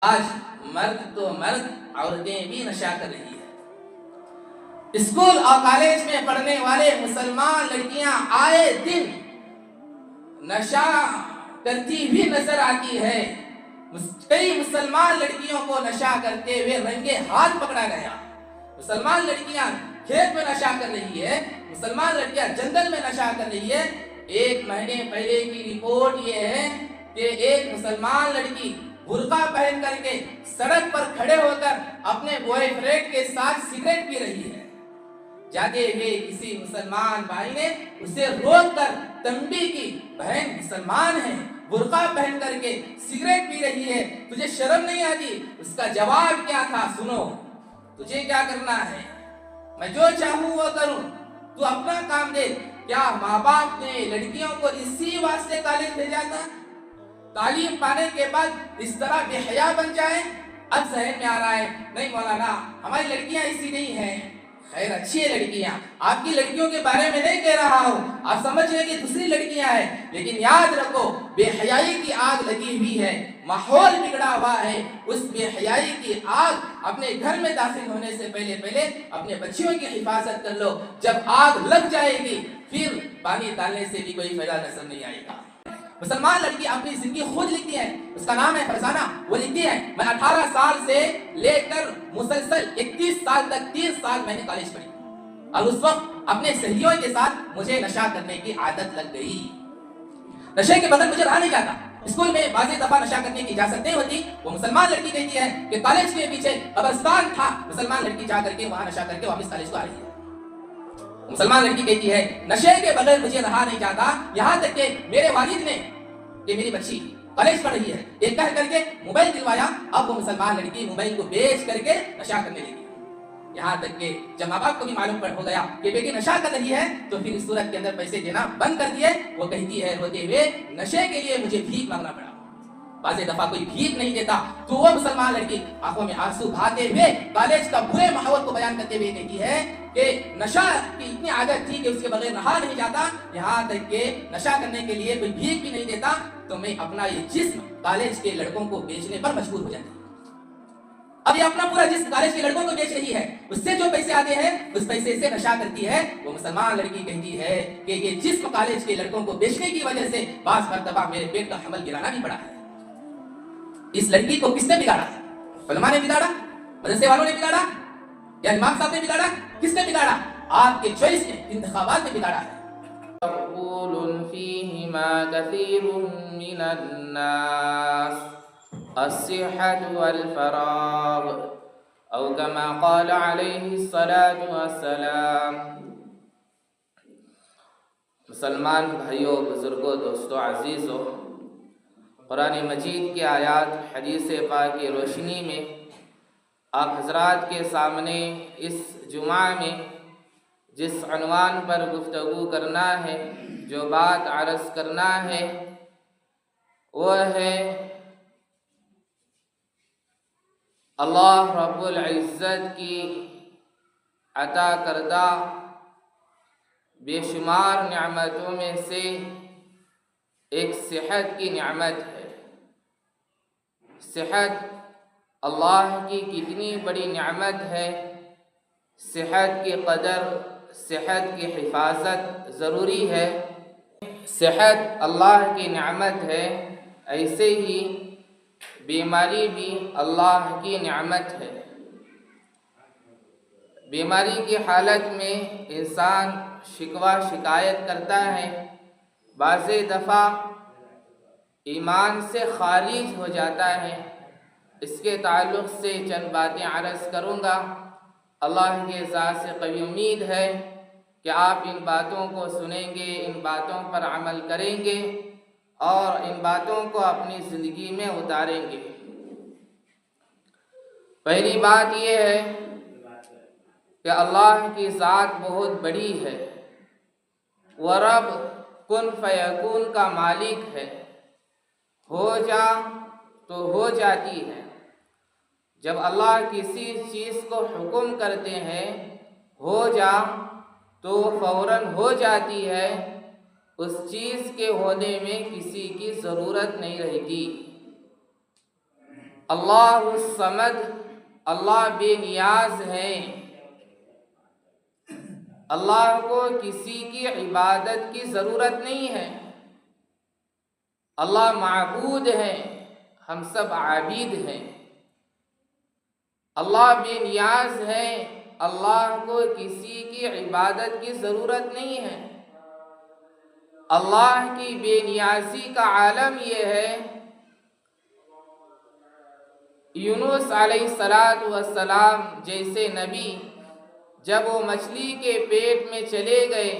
آج مرد تو مرد، عورتیں بھی نشہ کر رہی ہیں۔ اسکول اور کالج میں پڑھنے والے مسلمان لڑکیاں آئے دن نشہ کرتی بھی نظر آتی ہے۔ کئی مسلمان لڑکیوں کو نشہ کرتے ہوئے رنگے ہاتھ پکڑا گیا۔ مسلمان لڑکیاں کھیت میں نشہ کر رہی ہے، مسلمان لڑکیاں جنگل میں نشہ کر رہی ہے۔ 1 مہینے پہلے کی رپورٹ یہ ہے کہ ایک مسلمان لڑکی برقع پہن کر کے سڑک پر کھڑے ہو کر اپنے بوائے فرینڈ کے ساتھ سگریٹ پی رہی ہے۔ جاتے ہوئے کسی مسلمان بھائی نے اسے روک کر تنبیہ کی، بہن مسلمان ہے، برقع پہن کر کے سگریٹ پی رہی ہے، تجھے شرم نہیں آتی؟ اس کا جواب کیا تھا؟ سنو، تجھے کیا کرنا ہے؟ میں جو چاہوں وہ کروں، تو اپنا کام دیکھ۔ کیا ماں باپ نے لڑکیوں کو اسی واسطے کالج بھیجا تھا؟ تعلیم پانے کے بعد اس طرح بے حیا بن جائے؟ اب ذہن میں آ رہا ہے نہیں مولانا، ہماری لڑکیاں ایسی نہیں ہیں۔ خیر اچھی ہے لڑکیاں، آپ کی لڑکیوں کے بارے میں نہیں کہہ رہا ہوں، آپ سمجھ رہے کہ دوسری لڑکیاں ہیں، لیکن یاد رکھو بے حیائی کی آگ لگی ہوئی ہے، ماحول بگڑا ہوا ہے۔ اس بے حیائی کی آگ اپنے گھر میں داخل ہونے سے پہلے اپنے بچیوں کی حفاظت کر لو۔ جب آگ لگ جائے گی پھر پانی ڈالنے سے بھی کوئی فائدہ نظر نہیں آئے گا۔ مسلمان لڑکی اپنی زندگی خود لکھتی ہے، اس کا نام ہے فرزانہ۔ وہ لکھتی ہے میں 18 سال سے لے کر مسلسل 31 سال تک 30 سال میں نے کالج پڑھی، اور اس وقت اپنے سہیلیوں کے ساتھ مجھے نشہ کرنے کی عادت لگ گئی۔ نشے کے بغیر مجھے رہا نہیں جاتا۔ اسکول میں بعض دفعہ نشہ کرنے کی اجازت نہیں ہوتی۔ وہ مسلمان لڑکی کہتی ہے کہ کالج کے پیچھے قبرستان تھا، مسلمان لڑکی جا کر کے وہاں نشہ کر کے واپس کالج کو آ رہی ہے۔ مسلمان لڑکی کہتی ہے نشے کے بغیر مجھے رہا نہیں جاتا، یہاں تک کہ میرے والد نے کہ میری بچی کالج پڑھ رہی ہے ایک کہہ کر کے موبائل دلوایا۔ اب وہ مسلمان لڑکی موبائل کو بیچ کر کے نشہ کرنے لگی، یہاں تک کہ جب ماں باپ کو بھی معلوم ہو گیا کہ بیٹی نشہ کر رہی ہے تو پھر اس صورت کے اندر پیسے دینا بند کر دیے۔ وہ کہتی ہے روتے ہوئے نشے کے لیے مجھے بھیک مانگنا پڑا۔ بعض دفعہ کوئی بھیک نہیں دیتا تو وہ مسلمان لڑکی آنکھوں میں آنسو بہاتے ہوئے کالج کا برے ماحول کو بیان کرتے ہوئے کہتی ہے کہ نشہ کی اتنی عادت تھی کہ اس کے بغیر رہا نہیں جاتا، یہاں تک کہ نشہ کرنے کے لیے کوئی بھیک بھی نہیں دیتا تو میں اپنا یہ جسم کالج کے لڑکوں کو بیچنے پر مجبور ہو جاتی۔ اب یہ اپنا پورا جسم کالج کے لڑکوں کو بیچ رہی ہے، اس سے جو پیسے آتے ہیں اس پیسے سے نشہ کرتی ہے۔ وہ مسلمان لڑکی کہتی ہے کہ یہ جسم کالج کے لڑکوں کو بیچنے کی وجہ سے بعض مرتبہ میرے پیٹ کا حمل گرانا بھی پڑا ہے۔ اس لڑکی کو کس نے بگاڑا؟ علماء نے بگاڑا؟ مدرسے والوں نے بگاڑا؟ یا امام صاحب نے بگاڑا؟ کس نے بگاڑا؟ آپ کے چوائس نے، انتخابات نے بگاڑا ہے۔ مقبول فيهما كثير من الناس الصحة والفراغ أو كما قال عليه الصلاة والسلام۔ مسلمان بھائیوں، بزرگوں، دوستوں، عزیزوں، قرآن مجید کی آیات، حدیث پاک کی روشنی میں آپ حضرات کے سامنے اس جمعہ میں جس عنوان پر گفتگو کرنا ہے، جو بات عرض کرنا ہے، وہ ہے اللہ رب العزت کی عطا کردہ بے شمار نعمتوں میں سے ایک صحت کی نعمت ہے۔ صحت اللہ کی کتنی بڑی نعمت ہے، صحت کی قدر، صحت کی حفاظت ضروری ہے۔ صحت اللہ کی نعمت ہے، ایسے ہی بیماری بھی اللہ کی نعمت ہے۔ بیماری کی حالت میں انسان شکوہ شکایت کرتا ہے، بعض دفعہ ایمان سے خارج ہو جاتا ہے۔ اس کے تعلق سے چند باتیں عرض کروں گا۔ اللہ کے ذات سے قوی امید ہے کہ آپ ان باتوں کو سنیں گے، ان باتوں پر عمل کریں گے اور ان باتوں کو اپنی زندگی میں اتاریں گے۔ پہلی بات یہ ہے کہ اللہ کی ذات بہت بڑی ہے۔ وہ رب کن فیکون کا مالک ہے، ہو جا تو ہو جاتی ہے۔ جب اللہ کسی چیز کو حکم کرتے ہیں ہو جا تو فوراً ہو جاتی ہے، اس چیز کے ہونے میں کسی کی ضرورت نہیں رہتی۔ اللہ الصمد، اللہ بے نیاز ہے، اللہ کو کسی کی عبادت کی ضرورت نہیں ہے، اللہ معبود ہے، ہم سب عابد ہیں۔ اللہ بے نیاز ہے، اللہ کو کسی کی عبادت کی ضرورت نہیں ہے۔ اللہ کی بے نیازی کا عالم یہ ہے، یونس علیہ السلام جیسے نبی جب وہ مچھلی کے پیٹ میں چلے گئے،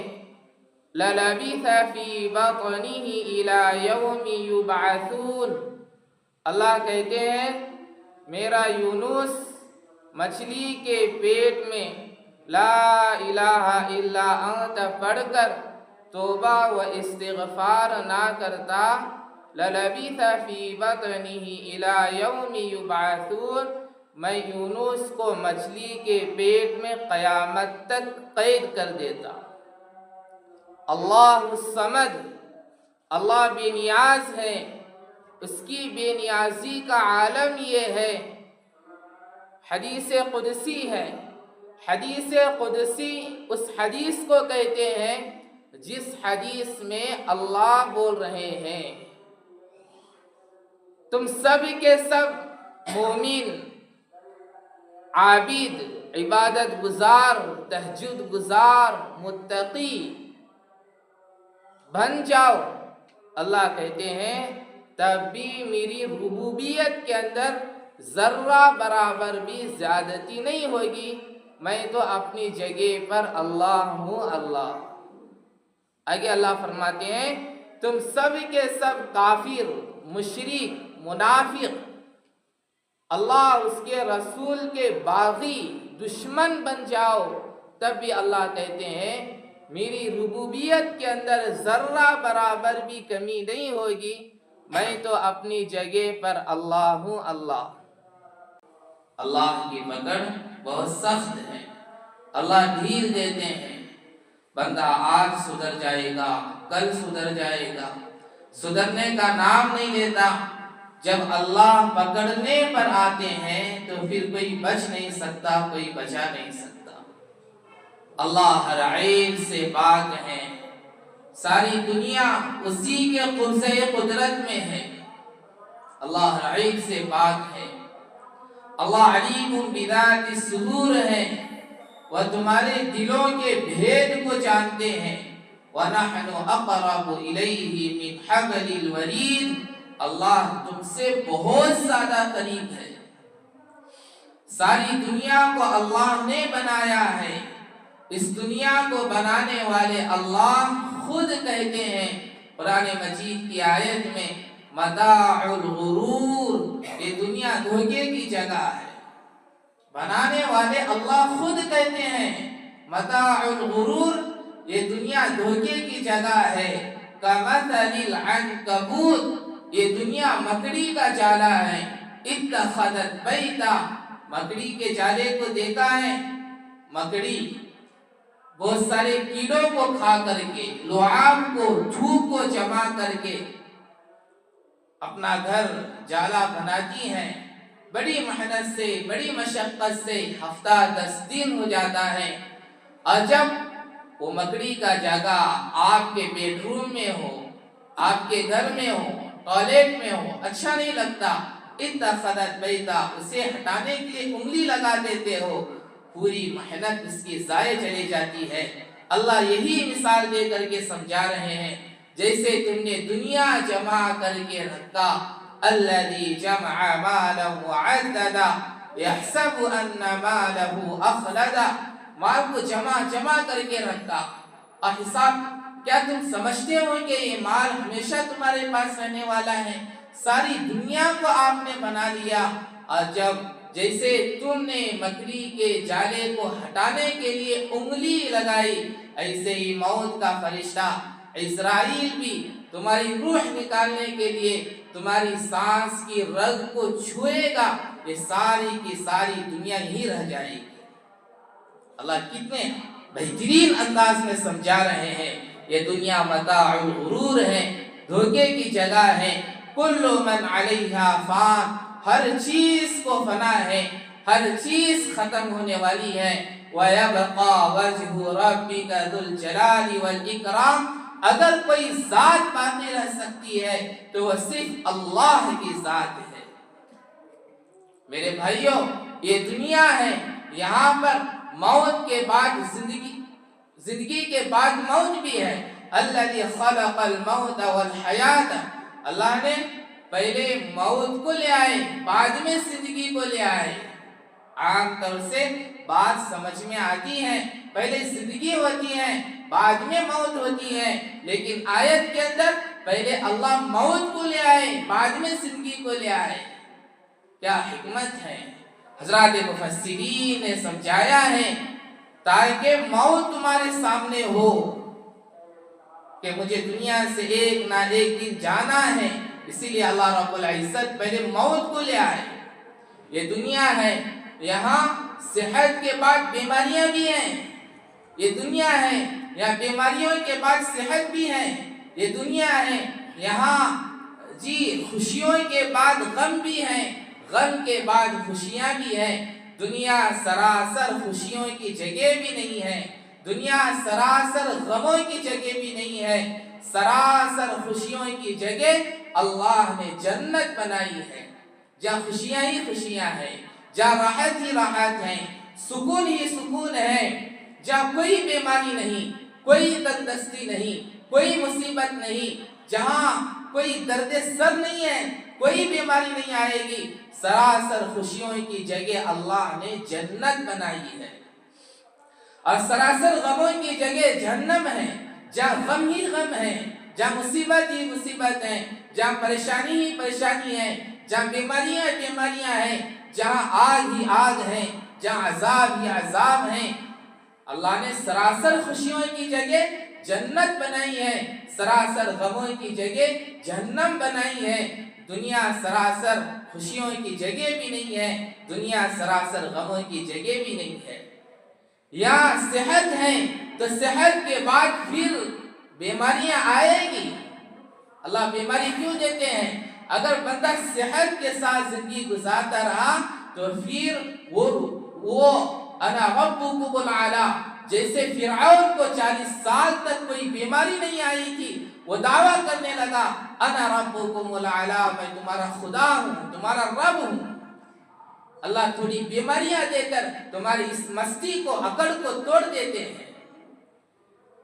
لَلَبِثَ فِي بَطْنِهِ إِلَى يَوْمِ يُبْعَثُونَ، اللہ کہتے ہیں میرا یونس مچھلی کے پیٹ میں لا الہ الا انت پڑھ کر توبہ و استغفار نہ کرتا، لَلَبِثَ فِي بَطْنِهِ إِلَى يَوْمِ يُبْعَثُونَ، میں یونس کو مچھلی کے پیٹ میں قیامت تک قید کر دیتا۔ اللہ الصمد، اللہ بے نیاز ہے، اس کی بے نیازی کا عالم یہ ہے۔ حدیث قدسی ہے، حدیث قدسی اس حدیث کو کہتے ہیں جس حدیث میں اللہ بول رہے ہیں تم سب کے سب مومن، عابد، عبادت گزار، تہجد گزار، متقی بن جاؤ۔ اللہ کہتے ہیں تب بھی میری ربوبیت کے اندر ذرہ برابر بھی زیادتی نہیں ہوگی، میں تو اپنی جگہ پر اللہ ہوں۔ اللہ آگے اللہ فرماتے ہیں تم سب کے سب کافر، مشرک، منافق، اللہ اس کے رسول کے باغی، دشمن بن جاؤ، تب بھی اللہ کہتے ہیں میری ربوبیت کے اندر ذرہ برابر بھی کمی نہیں ہوگی، میں تو اپنی جگہ پر اللہ ہوں۔ اللہ کی پکڑ بہت سخت ہے، اللہ ڈھیل دیتے ہیں، بندہ آج سدھر جائے گا، کل سدھر جائے گا، سدھرنے کا نام نہیں لیتا۔ جب اللہ پکڑنے پر آتے ہیں تو پھر کوئی بچ نہیں سکتا، کوئی بچا نہیں سکتا۔ اللہ ہر عیب سے پاک ہے، ساری دنیا اسی کے قبضے قدرت میں ہے، اللہ ہر عیب سے پاک ہے۔ اللہ علیم بذات الصدور ہے، وہ تمہارے دلوں کے بھید کو جانتے ہیں۔ وَنَحْنُ أَقْرَبُ إِلَيْهِ مِنْ حَبْلِ الْوَرِيدِ، اللہ تم سے بہت زیادہ قریب ہے۔ ساری دنیا کو اللہ نے بنایا ہے، اس دنیا کو بنانے والے اللہ خود کہتے ہیں قرآن مجید کی آیت میں متاع الغرور، یہ دنیا دھوکے کی جگہ ہے۔ بنانے والے اللہ خود کہتے ہیں متاع الغرور، یہ دنیا دھوکے کی جگہ ہے۔ کمثل العنکبوت، یہ دنیا مکڑی کا جالا ہے۔ اتخذت بیتا، مکڑی کے جالے کو دیکھا ہے، مکڑی بہت سارے کیڑوں کو کھا کر کے، لعاب کو، تھوک کو جمع کر کے اپنا گھر جالا بناتی ہیں، بڑی محنت سے، بڑی مشقت سے ہفتہ 10 دن ہو جاتا ہے، اور جب وہ مکڑی کا جگہ آپ کے بیڈ روم میں ہو، آپ کے گھر میں ہو، ٹوائلٹ میں ہو، اچھا نہیں لگتا، اتخذت بیتا، اسے ہٹانے کے لیے انگلی لگا دیتے ہو، پوری محنت اس کی ضائع چلی جاتی ہے۔ اللہ یہی مثال دے کر کے سمجھا رہے ہیں جیسے تم نے دنیا جمع کر کے رکھا، الذی جمع مالہ عددا یحسب ان مالہ اخلدا، مال کو جمع کر کے رکھا، اور حساب کیا تم سمجھتے ہو کہ یہ مال ہمیشہ تمہارے پاس رہنے والا ہے؟ ساری دنیا کو آپ نے بنا لیا، اور جب جیسے تم نے مکڑی کے جالے کو ہٹانے کے لیے انگلی لگائی، ایسے ہی موت کا فرشتہ اسرائیل بھی تمہاری روح نکالنے کے لیے تمہاری سانس کی رگ کو چھوئے گا، یہ ساری کی ساری دنیا ہی رہ جائے گی۔ اللہ کتنے بہترین انداز میں سمجھا رہے ہیں، یہ دنیا متاع الغرور ہے، دھوکے کی جگہ ہے، کل من علیہا فان، ہر چیز کو فنا ہے، ہر چیز ختم ہونے والی ہے۔ وَيَبْقَى وَجْهُ رَبِّكَ ذُو الْجَلَالِ وَالْإِكْرَامِ، اگر کوئی ذات باقی رہ سکتی ہے تو وہ صرف اللہ کی ذات ہے۔ میرے بھائیوں، یہ دنیا ہے، یہاں پر موت کے بعد زندگی کے بعد موت بھی ہے۔ الذی خلق الموت والحیات، اللہ نے پہلے موت کو لے آئے، بعد میں زندگی کو لے آئے۔ عام طور سے بات سمجھ میں آتی ہے، پہلے زندگی ہوتی ہے بعد میں موت ہوتی ہے، لیکن آیت کے اندر پہلے اللہ موت کو لے آئے بعد میں زندگی کو لے آئے۔ کیا حکمت ہے! حضرات مفسرین نے سمجھایا ہے تاکہ موت تمہارے سامنے ہو کہ مجھے دنیا سے ایک نہ ایک دن جانا ہے، اسی لیے اللہ رب العزت پہلے موت کو لے آئے۔ یہ دنیا ہے، یہاں صحت کے بعد بیماریاں بھی ہیں، یہ دنیا ہے، یہاں بیماریوں کے بعد صحت بھی ہے، یہ دنیا ہے، یہاں خوشیوں کے بعد غم بھی ہے، غم کے بعد خوشیاں بھی ہیں۔ دنیا سراسر خوشیوں کی جگہ بھی نہیں ہے، دنیا سراسر غموں کی جگہ بھی نہیں ہے، سراسر خوشیوں کی جگہ اللہ نے جنت بنائی ہے، جہاں خوشیاں ہی خوشیاں ہیں، جہاں راحت ہی راحت ہے، سکون ہی سکون ہے، جہاں کوئی بیماری نہیں، کوئی تندرستی نہیں، کوئی مصیبت نہیں، جہاں کوئی درد سر نہیں ہے، کوئی بیماری نہیں آئے گی، سراسر خوشیوں کی جگہ اللہ نے جنت بنائی ہے۔ اور سراسر غموں کی جگہ جہنم ہے، جہاں غم ہی غم ہے، جہاں مصیبت ہی مصیبت ہے، جہاں پریشانی ہی پریشانی ہے، جہاں بیماریاں بیماریاں ہیں، جہاں آگ ہی آگ ہے، جہاں عذاب ہی عذاب ہیں۔ اللہ نے سراسر خوشیوں کی جگہ جنت بنائی ہے، سراسر غموں کی جگہ جہنم بنائی ہے۔ دنیا سراسر خوشیوں کی جگہ بھی نہیں ہے، دنیا سراسر غموں کی جگہ بھی نہیں ہے۔ یا صحت ہے تو صحت کے بعد پھر بیماریاں آئے گی۔ اللہ بیماری کیوں دیتے ہیں؟ اگر بندہ صحت کے ساتھ زندگی گزارتا رہا تو پھر وہ انا ربکم الاعلی، جیسے فرعون کو 40 سال تک کوئی بیماری نہیں آئی تھی، وہ دعویٰ کرنے لگا انا ربکم الاعلی، میں تمہارا خدا ہوں، تمہارا رب ہوں۔ اللہ تھوڑی بیماریاں دے کر تمہاری اس مستی کو، عقل کو توڑ دیتے ہیں۔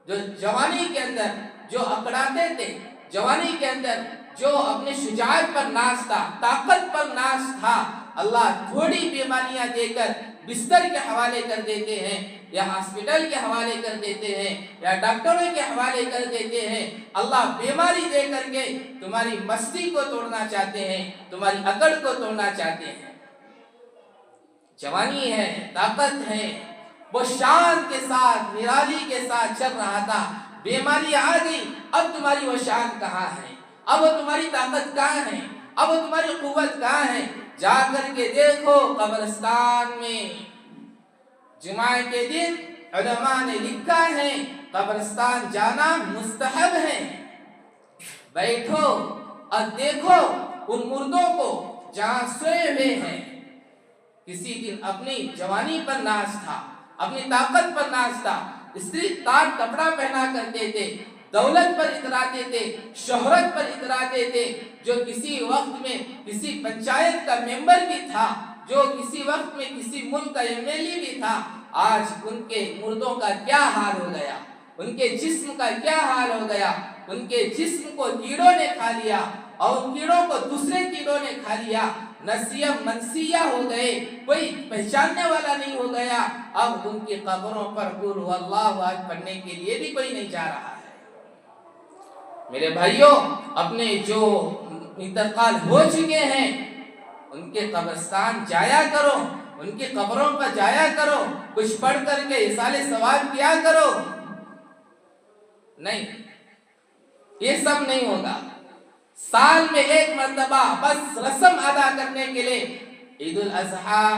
جو جوانی کے اندر جو اکڑاتے تھے، جوانی کے اندر جو اپنے شجاعت پر ناز تھا، طاقت پر ناز تھا، اللہ تھوڑی بیماریاں دے کر بستر کے حوالے کر دیتے ہیں، یا ہاسپٹل کے حوالے کر دیتے ہیں، یا ڈاکٹروں کے حوالے کر دیتے ہیں۔ اللہ بیماری دے کر کے تمہاری مستی کو توڑنا چاہتے ہیں، تمہاری عقل کو توڑنا چاہتے ہیں۔ جوانی ہے، طاقت ہے، وہ شان کے ساتھ، نرالی کے ساتھ چل رہا تھا، بیماری آ گئی، اب تمہاری وہ شان کہاں ہے؟ اب وہ تمہاری طاقت کہاں ہے؟ اب وہ تمہاری قوت کہاں ہے؟ جا کر کے دیکھو قبرستان میں، جمعہ کے دن علماء نے لکھا ہے قبرستان جانا مستحب ہے۔ بیٹھو اور دیکھو ان مردوں کو جہاں سوئے ہوئے ہیں۔ کسی دن اپنی جوانی پر ناز تھا، اپنی طاقت پر ناز تھا، استری تار کپڑا پہنا کرتے تھے، دولت پر اتراتے تھے، شہرت پر اتراتے تھے، جو کسی وقت میں کسی پنچایت کا ممبر بھی تھا، جو کسی وقت میں کسی ملک کا MLA بھی تھا، آج ان کے مردوں کا کیا حال ہو گیا، ان کے جسم کا کیا حال ہو گیا۔ ان کے جسم کو کیڑوں نے کھا لیا اور ان کیڑوں کو دوسرے کیڑوں نے کھا لیا، نسیم منسیہ ہو گئے، کوئی پہچاننے والا نہیں ہو گیا۔ اب ان کی قبروں پر قل هو اللہ احد پڑھنے کے لیے بھی کوئی نہیں جا رہا ہے۔ میرے بھائیوں، اپنے جو انتقال ہو چکے ہیں ان کے قبرستان جایا کرو، ان کی قبروں پر جایا کرو، کچھ پڑھ کر کے ایصال ثواب کیا کرو۔ نہیں، یہ سب نہیں ہوگا۔ سال میں ایک مرتبہ بس رسم ادا کرنے کے لیے عید الاضحیٰ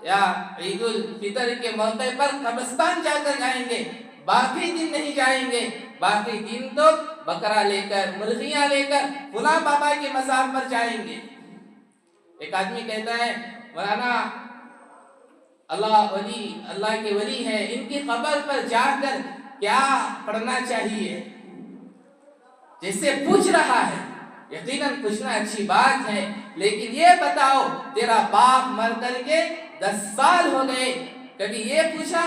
یا عید الفطر کے موقع پر قبرستان جا کر جائیں گے، باقی دن نہیں جائیں گے. باقی دن تو بکرا لے کر مرغیاں لے کر فلاں بابا کے مزار پر جائیں گے. ایک آدمی کہتا ہے مولانا اللہ کے ولی ہیں, ان کی قبر پر جا کر کیا پڑھنا چاہیے؟ جیسے پوچھ رہا ہے, یقیناً پوچھنا اچھی بات ہے, لیکن یہ بتاؤ تیرا باپ مر کر کے 10 سال ہو گئے, کبھی یہ پوچھا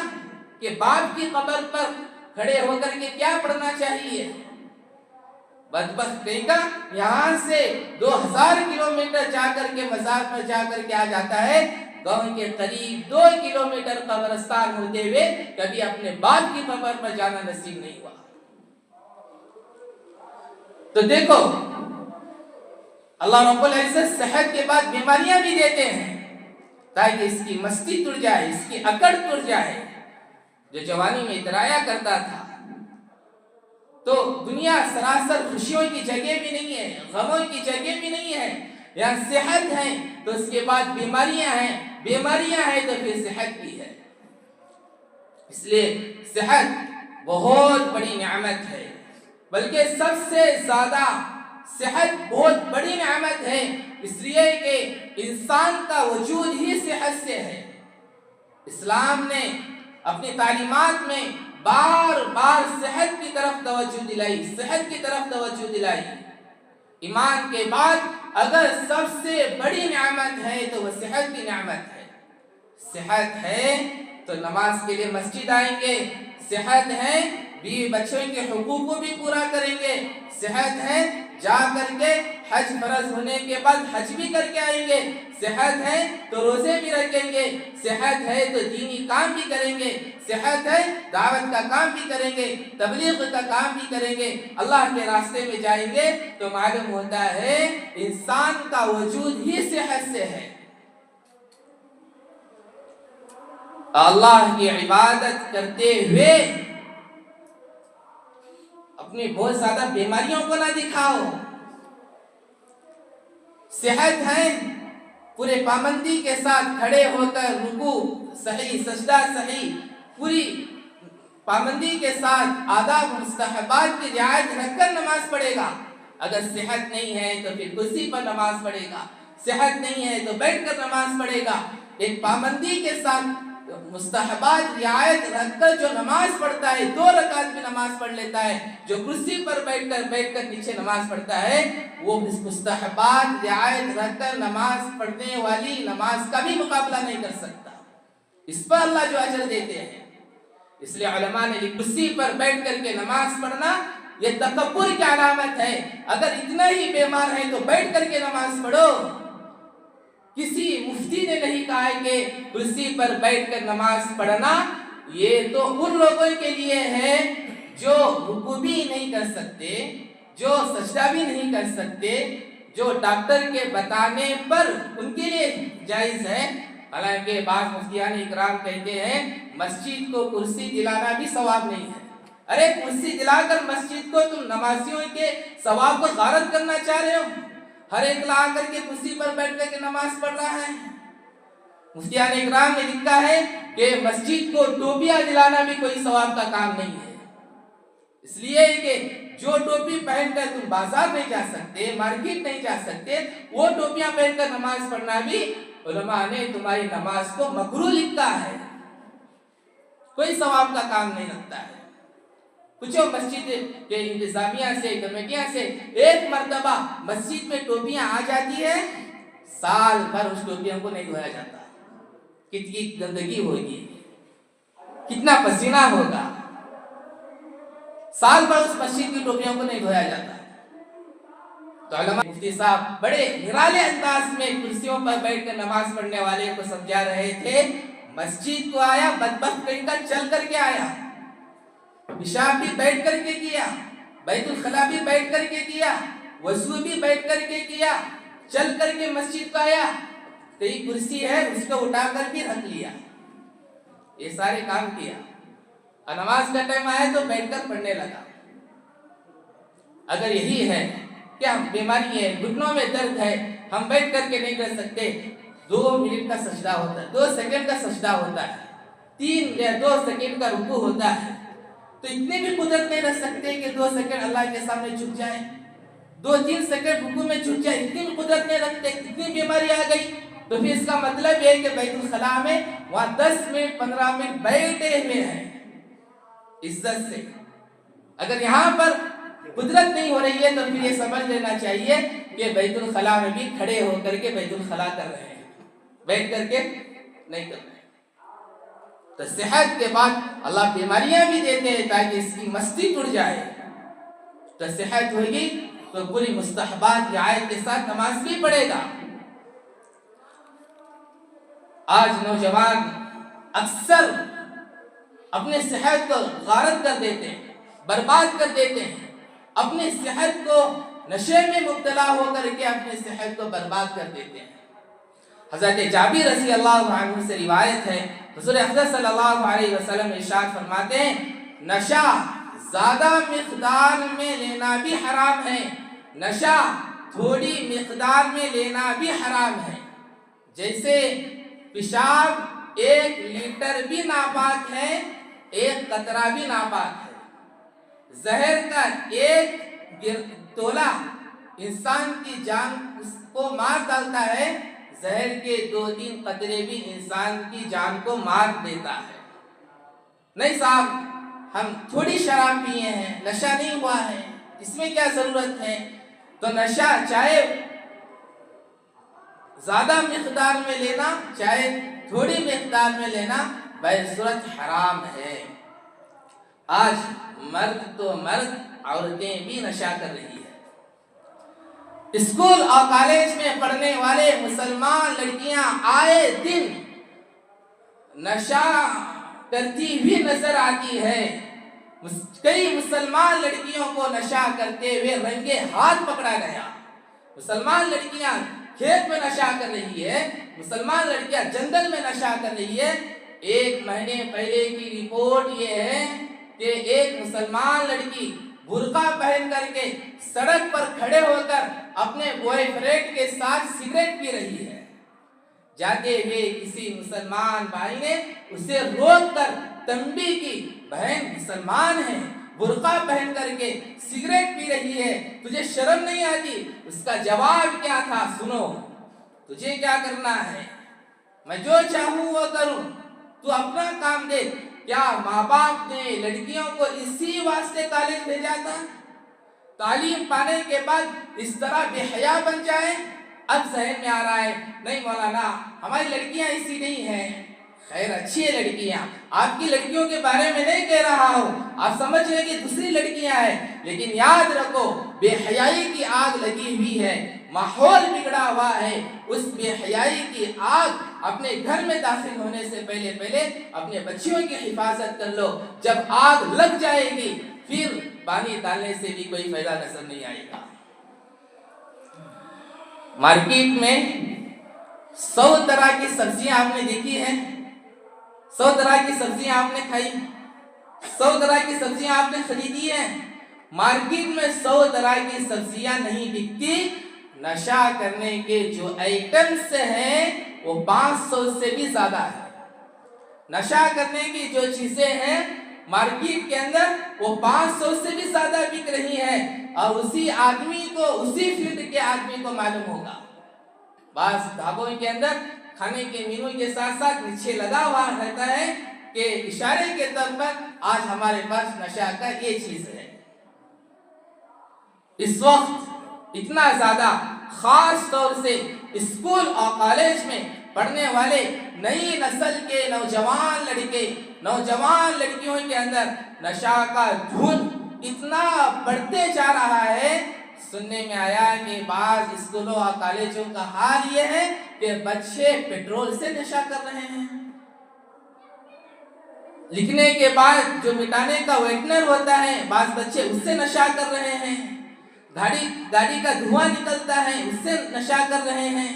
کہ باپ کی قبر پر کھڑے ہو کر کے کیا پڑھنا چاہیے؟ بدبخت کہیں گا یہاں سے 2000 کلومیٹر جا کر کے مزار پر جا کر کے آ جاتا ہے, گاؤں کے قریب 2 کلومیٹر قبرستان ہوتے ہوئے کبھی اپنے باپ کی قبر پر جانا نصیب نہیں ہوا. تو دیکھو اللہ رب العزت صحت کے بعد بیماریاں بھی دیتے ہیں تاکہ اس کی مستی ٹوٹ جائے, اس کی اکڑ ٹوٹ جائے. جو جوانی میں اترایا کرتا تھا تو دنیا سراسر خوشیوں کی جگہ بھی نہیں ہے, غموں کی جگہ بھی نہیں ہے. یہاں صحت ہے تو اس کے بعد بیماریاں ہیں, بیماریاں ہیں تو پھر صحت بھی ہے. اس لیے صحت بہت بڑی نعمت ہے, بلکہ سب سے زیادہ صحت بہت بڑی نعمت ہے, اس لیے کہ انسان کا وجود ہی صحت سے ہے. اسلام نے اپنی تعلیمات میں بار بار صحت کی طرف توجہ دلائی, صحت کی طرف توجہ دلائی. ایمان کے بعد اگر سب سے بڑی نعمت ہے تو وہ صحت کی نعمت ہے. صحت ہے تو نماز کے لیے مسجد آئیں گے, صحت ہے بیوی بچوں کے حقوق کو بھی پورا کریں گے, صحت ہے جا کر کے حج فرض ہونے کے بعد حج بھی کر کے آئیں گے, صحت ہے تو روزے بھی رکھیں گے, صحت ہے تو دینی کام بھی کریں گے, صحت ہے دعوت کا کام بھی کریں گے, تبلیغ کا کام بھی کریں گے, اللہ کے راستے میں جائیں گے. تو معلوم ہوتا ہے انسان کا وجود ہی صحت سے ہے. اللہ کی عبادت کرتے ہوئے اپنی بہت زیادہ بیماریوں کو نہ دکھاؤ. صحت ہے پورے پابندی کے ساتھ کھڑے ہو کر رکوع صحیح, سجدہ صحیح, پوری پابندی کے ساتھ آداب مستحبات کی رعایت رکھ کر نماز پڑھے گا. اگر صحت نہیں ہے تو پھر کرسی پر نماز پڑھے گا, صحت نہیں ہے تو بیٹھ کر نماز پڑھے گا. ایک پابندی کے ساتھ مستحبات رعایت رکھ کر جو نماز پڑھتا ہے 2 رکعت میں نماز پڑھ لیتا ہے. جو کرسی پر بیٹھ کر نیچے نماز پڑھتا ہے وہ مستحبات رعایت رکھ کر نماز پڑھنے والی نماز کا بھی مقابلہ نہیں کر سکتا. اس پر اللہ جو اجر دیتے ہیں. اس لیے علماء نے کرسی پر بیٹھ کر کے نماز پڑھنا یہ تکبر کی علامت ہے. اگر اتنا ہی بیمار ہے تو بیٹھ کر کے نماز پڑھو. کسی مفتی نے نہیں کہا ہے کہ کرسی پر بیٹھ کر نماز پڑھنا یہ تو ان لوگوں کے لیے ہے جو رکوع بھی نہیں کر سکتے, جو سجدہ بھی نہیں کر سکتے, جو ڈاکٹر کے بتانے پر ان کے لیے جائز ہے. حالانکہ بعض مفتیان اکرام کہتے ہیں مسجد کو کرسی دلانا بھی ثواب نہیں ہے. ارے کرسی دلا کر مسجد کو تم نمازیوں کے ثواب کو غارت کرنا چاہ رہے ہو. ہر ایک لا کر کے کرسی پر بیٹھ کر کے نماز پڑھ رہا ہے. مفتیان اکرام نے لکھا ہے کہ مسجد کو ٹوپیاں دلانا بھی کوئی ثواب کا کام نہیں ہے. اس لیے کہ جو ٹوپی پہن کر تم بازار نہیں جا سکتے, مارکیٹ نہیں جا سکتے, وہ ٹوپیاں پہن کر نماز پڑھنا بھی علماء نے تمہاری نماز کو مکروہ لکھا ہے, کوئی ثواب کا کام نہیں لگتا ہے. پوچھو مسجد کے انتظامیہ سے, کمیٹیاں سے, ایک مرتبہ مسجد میں ٹوپیاں آ جاتی ہے, سال بھر اس ٹوپیوں کو نہیں دھویا جاتا. کتنی گندگی ہوگی, کتنا پسینہ ہوگا, سال بھر اس مسجد کی ٹوپیوں کو نہیں دھویا جاتا. تو علماء مفتی صاحب بڑے نرالے انداز میں کرسیوں پر بیٹھ کر نماز پڑھنے والے کو سمجھا رہے تھے. مسجد کو آیا, بدبخت کہیں کا چل کر کے آیا, پیشاب بھی بیٹھ کر کے کیا, بیت الخلا بھی بیٹھ کر کے کیا, وضو بھی بیٹھ کر کے کیا, چل کر کے مسجد کو آیا, کئی کرسی ہے اس کو اٹھا کر بھی رکھ لیا, یہ سارے کام کیا. نماز کا ٹائم آیا تو بیٹھ کر پڑھنے لگا. اگر یہی ہے کہ ہم بیماری ہے, گھٹنوں میں درد ہے, ہم بیٹھ کر کے نہیں کر سکتے, 2 منٹ کا سجدہ ہوتا ہے, 2 سیکنڈ کا سجدہ ہوتا ہے, 3 یا 2 سیکنڈ کا رکوع ہوتا ہے, تو اتنی بھی قدرت نہیں رکھ سکتے کہ 2 سیکنڈ اللہ کے سامنے جھک جائیں، 2-3 سیکنڈ رکوع میں جھک جائیں، اتنی بھی قدرت نہیں رکھتے، اتنی بیماری آ گئی تو پھر اس کا مطلب یہ ہے کہ بیت الخلاء میں وہاں 10 منٹ 15 منٹ بیٹھے ہوئے ہیں عزت سے۔ اگر یہاں پر قدرت نہیں ہو رہی ہے تو پھر یہ سمجھ لینا چاہیے کہ بیت الخلاء میں بھی کھڑے ہو کر کے بیت الخلاء کر رہے ہیں، بیٹھ کر کے نہیں کر رہے ہیں۔ تو صحت کے بعد اللہ بیماریاں بھی دیتے ہیں تاکہ اس کی مستی ٹوٹ جائے۔ تو صحت ہوگی تو پوری مستحبات رعایت کے ساتھ نماز بھی پڑھے گا۔ آج نوجوان اکثر اپنے صحت کو غارت کر دیتے ہیں، برباد کر دیتے ہیں، اپنی صحت کو نشے میں مبتلا ہو کر کے اپنی صحت کو برباد کر دیتے ہیں۔ حضرت جابر رضی اللہ عنہ سے روایت ہے، حضور اقدس صلی اللہ علیہ وسلم ارشاد فرماتے ہیں نشہ زیادہ مقدار میں لینا بھی حرام ہے، نشہ تھوڑی مقدار میں لینا بھی حرام ہے۔ جیسے پیشاب 1 لیٹر بھی ناپاک ہے، 1 قطرہ بھی ناپاک ہے۔ زہر کا 1 تولہ انسان کی جان اس کو مار ڈالتا ہے، زہر کے 2-3 قطرے بھی انسان کی جان کو مار دیتا ہے۔ نہیں صاحب ہم تھوڑی شراب پیے ہیں، نشہ نہیں ہوا ہے، اس میں کیا ضرورت ہے؟ تو نشہ چاہے زیادہ مقدار میں لینا چاہے تھوڑی مقدار میں لینا بصورت حرام ہے۔ آج مرد تو مرد، عورتیں بھی نشہ کر رہی ہے۔ اسکول اور کالج میں پڑھنے والے مسلمان لڑکیاں آئے دن نشہ کرتی ہوئی نظر آتی ہے۔ کئی مسلمان لڑکیوں کو نشہ کرتے ہوئے رنگے ہاتھ پکڑا گیا۔ مسلمان لڑکیاں کھیت میں نشہ کر رہی ہے، مسلمان لڑکیاں جنگل میں نشہ کر رہی ہے۔ 1 مہینے پہلے کی رپورٹ یہ ہے کہ ایک مسلمان لڑکی برقع پہن کر کے سڑک پر کھڑے ہو کر اپنے بوائے فرینڈ کے ساتھ سگریٹ پی رہی ہے۔ جاتے ہوئے کسی مسلمان بھائی نے اسے روک کر تنبیہ کی، بہن مسلمان ہے، برقع پہن کر کے سگریٹ پی رہی ہے، تجھے شرم نہیں آتی؟ اس کا جواب کیا تھا؟ سنو، تجھے کیا کرنا ہے؟ میں جو چاہوں وہ کروں، تو اپنا کام دیکھ۔ کیا ماں باپ نے لڑکیوں کو اسی واسطے کالج بھیجا تھا؟ تعلیم پانے کے بعد اس طرح بے حیا بن جائے؟ اب ذہن میں آ رہا ہے نہیں مولانا ہماری لڑکیاں ایسی نہیں ہیں۔ خیر اچھی ہے لڑکیاں، آپ کی لڑکیوں کے بارے میں نہیں کہہ رہا ہوں، آپ سمجھ رہے کہ دوسری لڑکیاں ہیں، لیکن یاد رکھو بے حیائی کی آگ لگی ہوئی ہے، ماحول بگڑا ہوا ہے۔ اس بے حیائی کی آگ اپنے گھر میں داخل ہونے سے پہلے اپنے بچیوں کی حفاظت کر لو۔ جب آگ لگ جائے گی پھر پانی ڈالنے سے بھی کوئی فائدہ نظر نہیں آئے گا۔ مارکیٹ میں 100 طرح کی سبزیاں آپ نے دیکھی ہیں، 100 طرح کی سبزیاں آپ نے کھائی، 100 طرح کی سبزیاں آپ نے خریدی ہیں۔ مارکیٹ میں 100 طرح کی سبزیاں نہیں بکتی، نشہ کرنے کے جو آئٹمز ہیں وہ 500 سے بھی زیادہ ہے۔ نشہ کرنے کی جو چیزیں ہیں مارکیٹ کے اندر وہ 500 سے بھی زیادہ بک رہی ہیں، اور اسی آدمی کو، اسی فیلڈ کے آدمی کو معلوم ہوگا۔ بعض ڈھابوں کے اندر کھانے کے مینو کے ساتھ ساتھ نیچے لگا ہوا رہتا ہے کہ اشارے کے طور پر آج ہمارے پاس نشہ کا یہ چیز ہے۔ اس وقت اتنا زیادہ خاص طور سے اسکول اور کالج میں پڑھنے والے نئی نسل کے نوجوان لڑکے، نوجوان لڑکیوں کے اندر نشہ کا دھند اتنا بڑھتے جا رہا ہے۔ سننے میں آیا کہ بعض اسکولوں اور کالجوں کا حال یہ ہے کہ بچے پیٹرول سے نشہ کر رہے ہیں، لکھنے کے بعد جو مٹانے کا وائٹنر ہوتا ہے بعض بچے اس سے نشہ کر رہے ہیں، گاڑی کا دھواں نکلتا ہے اس سے نشہ کر رہے ہیں،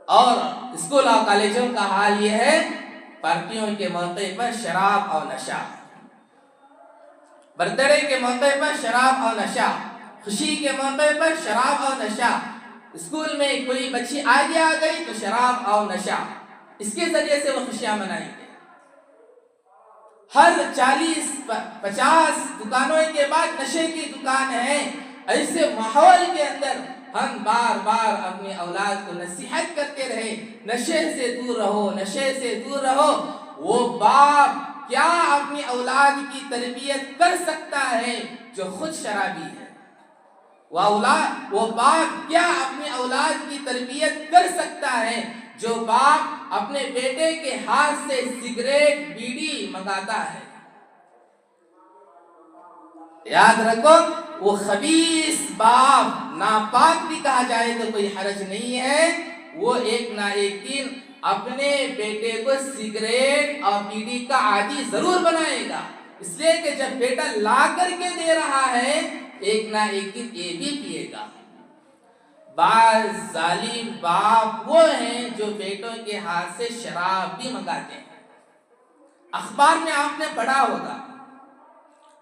اور اسکول اور کالجوں کا حال یہ ہے پارٹیوں کے موقع پر شراب اور نشہ، برتھ ڈے کے موقع پر شراب اور نشہ، خوشی کے موقع پر شراب اور نشہ، اسکول میں کوئی بچی آگے آ گئی تو شراب اور نشہ، اس کے ذریعے سے وہ خوشیاں منائیں گے۔ ہر 40-50 دکانوں کے بعد نشے کی دکان ہے. ایسے ماحول کے اندر ہم بار بار اپنی اولاد کو نصیحت کرتے رہے نشے سے دور رہو، نشے سے دور رہو. وہ باپ کیا اپنی اولاد کی تربیت کر سکتا ہے جو خود شرابی ہے؟ وہ باپ کیا اپنی اولاد کی تربیت کر سکتا ہے جو باپ اپنے بیٹے کے ہاتھ سے سگریٹ بیڑی منگاتا ہے؟ یاد رکھو، وہ خبیث باپ، ناپاک بھی کہا جائے تو کوئی حرج نہیں ہے، وہ ایک نہ ایک دن اپنے بیٹے کو سگریٹ اور بیڑی کا عادی ضرور بنائے گا. اس لیے کہ جب بیٹا لا کر کے دے رہا ہے ایک نہ ایک دن یہ بھی پیے گا. بعض ظالم باپ وہ ہیں جو بیٹوں کے ہاتھ سے شراب بھی منگاتے ہیں. اخبار میں آپ نے پڑھا ہوگا،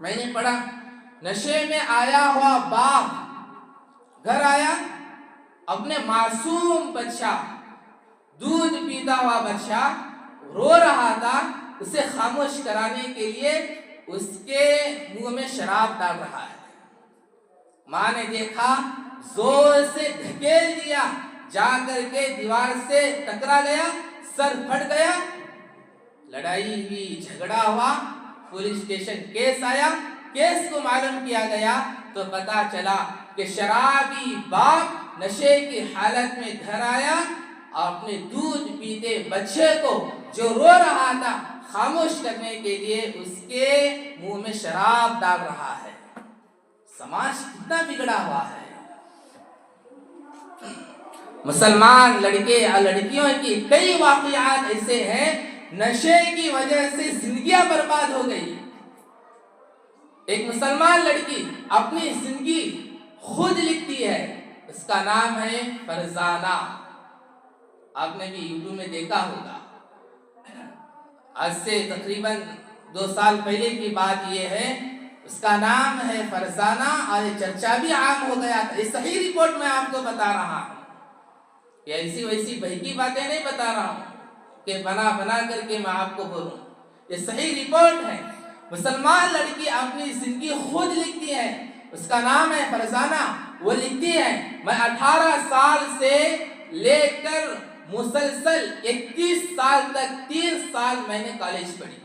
میں نے پڑھا، نشے میں آیا ہوا باپ گھر آیا، اپنے معصوم بچہ، دودھ پیتا ہوا بچہ رو رہا تھا، اسے خاموش کرانے کے لیے اس کے منہ میں شراب ڈال رہا ہے. ماں نے دیکھا، زور سے دھکیل دیا، جا کر کے دیوار سے ٹکرا گیا، سر پھٹ گیا، لڑائی ہوئی، جھگڑا ہوا، پولیس اسٹیشن کیس آیا. کیس کو معلوم کیا گیا تو پتا چلا کہ شرابی باپ نشے کی حالت میں گھر آیا اور اپنے دودھ پیتے بچے کو جو رو رہا تھا خاموش کرنے کے لیے اس کے منہ میں شراب ڈال رہا ہے. سماج کتنا بگڑا ہوا ہے. مسلمان لڑکے اور لڑکیوں کی کئی واقعات ایسے ہیں نشے کی وجہ سے زندگیاں برباد ہو گئی. ایک مسلمان لڑکی اپنی زندگی خود لکھتی ہے، اس کا نام ہے فرزانہ. آپ نے بھی یوٹیوب میں دیکھا ہوگا. آج سے تقریباً 2 سال پہلے کی بات یہ ہے، اس کا نام ہے فرزانہ اور یہ چرچا بھی عام ہو گیا تھا. یہ صحیح رپورٹ میں آپ کو بتا رہا ہوں، یہ ایسی ویسی بہکی باتیں نہیں بتا رہا ہوں کہ بنا کر کے میں آپ کو بولوں. یہ صحیح رپورٹ ہے. مسلمان لڑکی اپنی زندگی خود لکھتی ہے، اس کا نام ہے فرزانہ. وہ لکھتی ہے، میں 18 سال سے لے کر مسلسل 21 سال تک 3 سال میں نے کالج پڑھی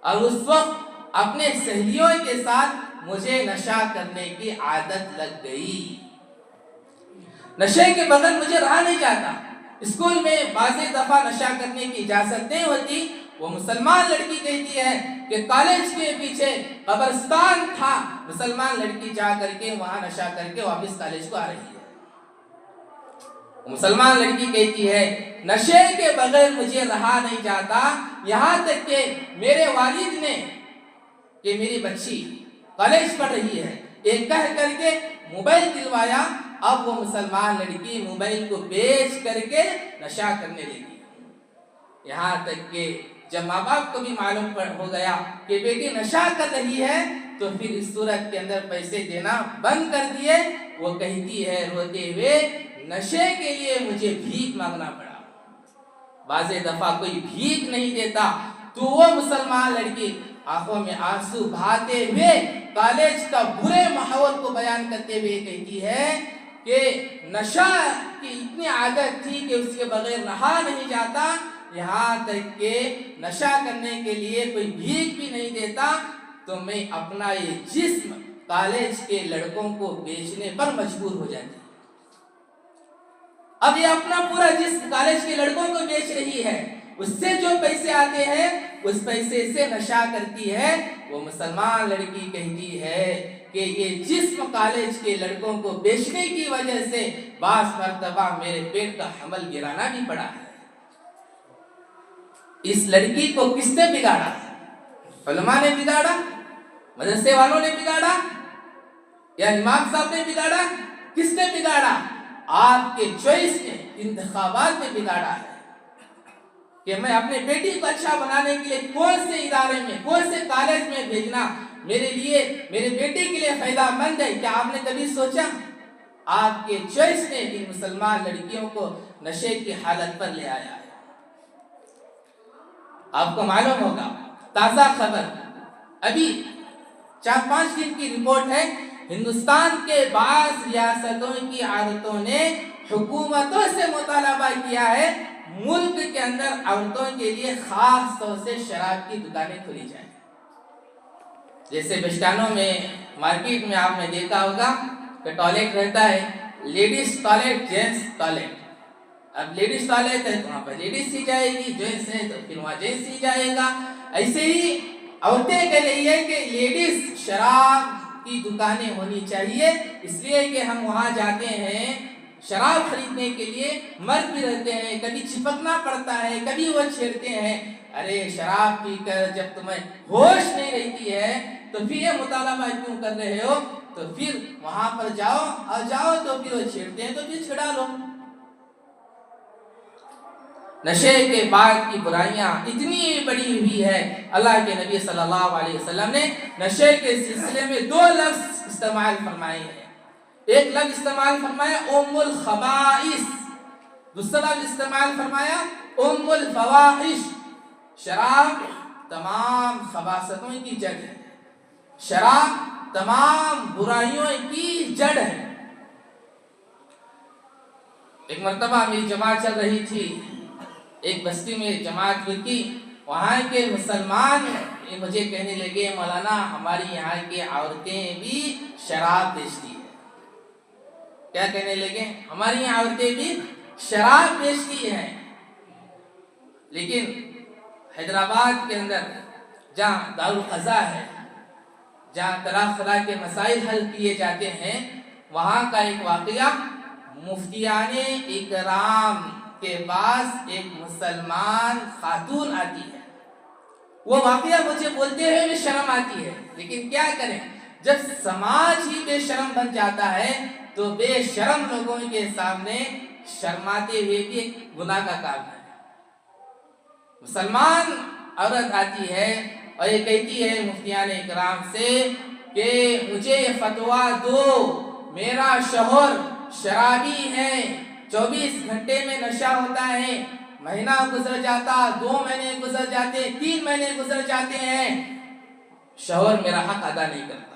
اور اس وقت اپنے سہیلیوں کے ساتھ مجھے نشہ کرنے کی عادت لگ گئی. نشے کے بغیر مجھے رہا نہیں جاتا. اسکول میں بعض دفعہ نشہ کرنے کی اجازت نہیں ہوتی. وہ مسلمان لڑکی کہتی ہے کہ کالج کے پیچھے قبرستان تھا، مسلمان لڑکی جا کر کے وہاں نشہ کر کے واپس کالج کو آ رہی ہے. مسلمان لڑکی کہتی ہے نشے کے بغیر مجھے رہا نہیں جاتا، یہاں تک کہ میرے والد نے کہ میری بچی کالج پڑھ رہی ہے یہ کہہ کر کے موبائل دلوایا. اب وہ مسلمان لڑکی موبائل کو بیچ کر کے نشہ کرنے لگی. یہاں تک کہ جب ماں باپ کو بھی معلوم ہو گیا کہ بیٹی نشہ کر رہی ہے تو پھر اس صورت کے اندر پیسے دینا بند کر دیے. وہ کہتی ہے روتے ہوئے، نشے کے لیے مجھے بھیک مانگنا پڑا. بعض دفعہ کوئی بھیک نہیں دیتا تو وہ مسلمان لڑکی آنکھوں میں آنسو بہاتے ہوئے کالج کا برے ماحول کو بیان کرتے ہوئے کہتی ہے کہ نشہ کی اتنی عادت تھی کہ اس کے بغیر رہا نہیں جاتا، یہاں تک کہ نشہ کرنے کے لیے کوئی بھیک بھی نہیں دیتا تو میں اپنا یہ جسم کالج کے لڑکوں کو بیچنے پر مجبور ہو جاتی. اب یہ اپنا پورا جسم کالج کے لڑکوں کو بیچ رہی ہے، اس سے جو پیسے آتے ہیں اس پیسے سے نشہ کرتی ہے. وہ مسلمان لڑکی کہتی ہے کہ یہ جسم کالج کے لڑکوں کو بیچنے کی وجہ سے بعض مرتبہ میرے پیٹ کا حمل گرانا بھی پڑا ہے. اس لڑکی کو کس نے بگاڑا؟ علماء نے بگاڑا، مدرسے والوں نے بگاڑا، یا امام صاحب نے بگاڑا؟ کس نے بگاڑا؟ آپ کے چوائس نے، انتخابات میں بگاڑا ہے کہ میں اپنے بیٹی کو اچھا بنانے کے لیے کون سے ادارے میں، کون سے کالج میں بھیجنا میرے لیے، میرے بیٹے کے لیے فائدہ مند ہے. کیا آپ نے کبھی سوچا؟ آپ کے چوائس نے بھی مسلمان لڑکیوں کو نشے کی حالت پر لے آیا ہے. آپ کو معلوم ہوگا تازہ خبر ابھی 4-5 دن کی رپورٹ ہے، ہندوستان کے بعض ریاستوں کی عورتوں نے حکومتوں سے مطالبہ کیا ہے ملک کے اندر عورتوں کے لیے خاص طور سے شراب کی دکانیں کھولی جائیں۔ جیسے بسٹانوں میں، مارکیٹ میں آپ نے دیکھا ہوگا کہ ٹوائلٹ رہتا ہے، لیڈیز ٹوائلٹ، جینٹس ٹوائلٹ۔ اب لیڈیز ٹوائلٹ ہے تو وہاں پر لیڈیز ہی جائے گی، جینٹس ہے تو پھر وہاں جینٹس ہی جائے گا۔ ایسے ہی عورتیں کہہ رہی ہے کہ لیڈیز شراب کی دکانیں ہونی چاہیے، اس لیے کہ ہم وہاں جاتے ہیں شراب خریدنے کے لیے، مرد بھی رہتے ہیں، کبھی چپکنا پڑتا ہے، کبھی وہ چھیڑتے ہیں۔ ارے شراب پی کر جب تمہیں ہوش نہیں رہتی ہے تو پھر یہ مطالبہ کیوں کر رہے ہو؟ تو پھر وہاں پر جاؤ، اور جاؤ تو پھر وہ چھیڑتے ہیں تو پھر چھڑا لو۔ نشے کے بعد کی برائیاں اتنی بڑی ہوئی ہے، اللہ کے نبی صلی اللہ علیہ وسلم نے نشے کے سلسلے میں 2 لفظ استعمال فرمائے ہیں۔ ایک لفظ استعمال فرمایا ام الخبائث، دوسرا لفظ استعمال فرمایا ام الفواحش۔ شراب تمام خباثتوں کی جڑ ہے، شراب تمام برائیوں کی جڑ ہے۔ ایک مرتبہ میری جماعت چل رہی تھی، ایک بستی میں جماعت ہوئی تھی، وہاں کے مسلمان مجھے کہنے لگے مولانا ہماری یہاں کی عورتیں بھی شراب بیچتی ہیں۔ کیا کہنے لگے؟ ہماری یہاں عورتیں بھی شراب بیچتی ہیں۔ لیکن حیدرآباد کے اندر جہاں دارالقضا ہے، جہاں طلاق طلاق کے مسائل حل کیے جاتے ہیں، وہاں کا ایک واقعہ، مفتیان اکرام کے پاس ایک مسلمان خاتون آتی ہے۔ وہ واقعہ مجھے بولتے ہوئے بھی شرم آتی ہے، لیکن کیا کریں، جب سماج ہی بے شرم بن جاتا ہے تو بے شرم لوگوں کے سامنے شرماتے ہوئے بھی ایک گناہ کا کام ہے۔ مسلمان عورت آتی ہے اور یہ کہتی ہے مفتیان اکرام سے کہ مجھے یہ فتویٰ دو، میرا شوہر شرابی ہے، 24 گھنٹے میں نشہ ہوتا ہے، مہینہ گزر جاتا، 2 مہینے گزر جاتے، 3 مہینے گزر جاتے ہیں، شوہر میرا حق ادا نہیں کرتا۔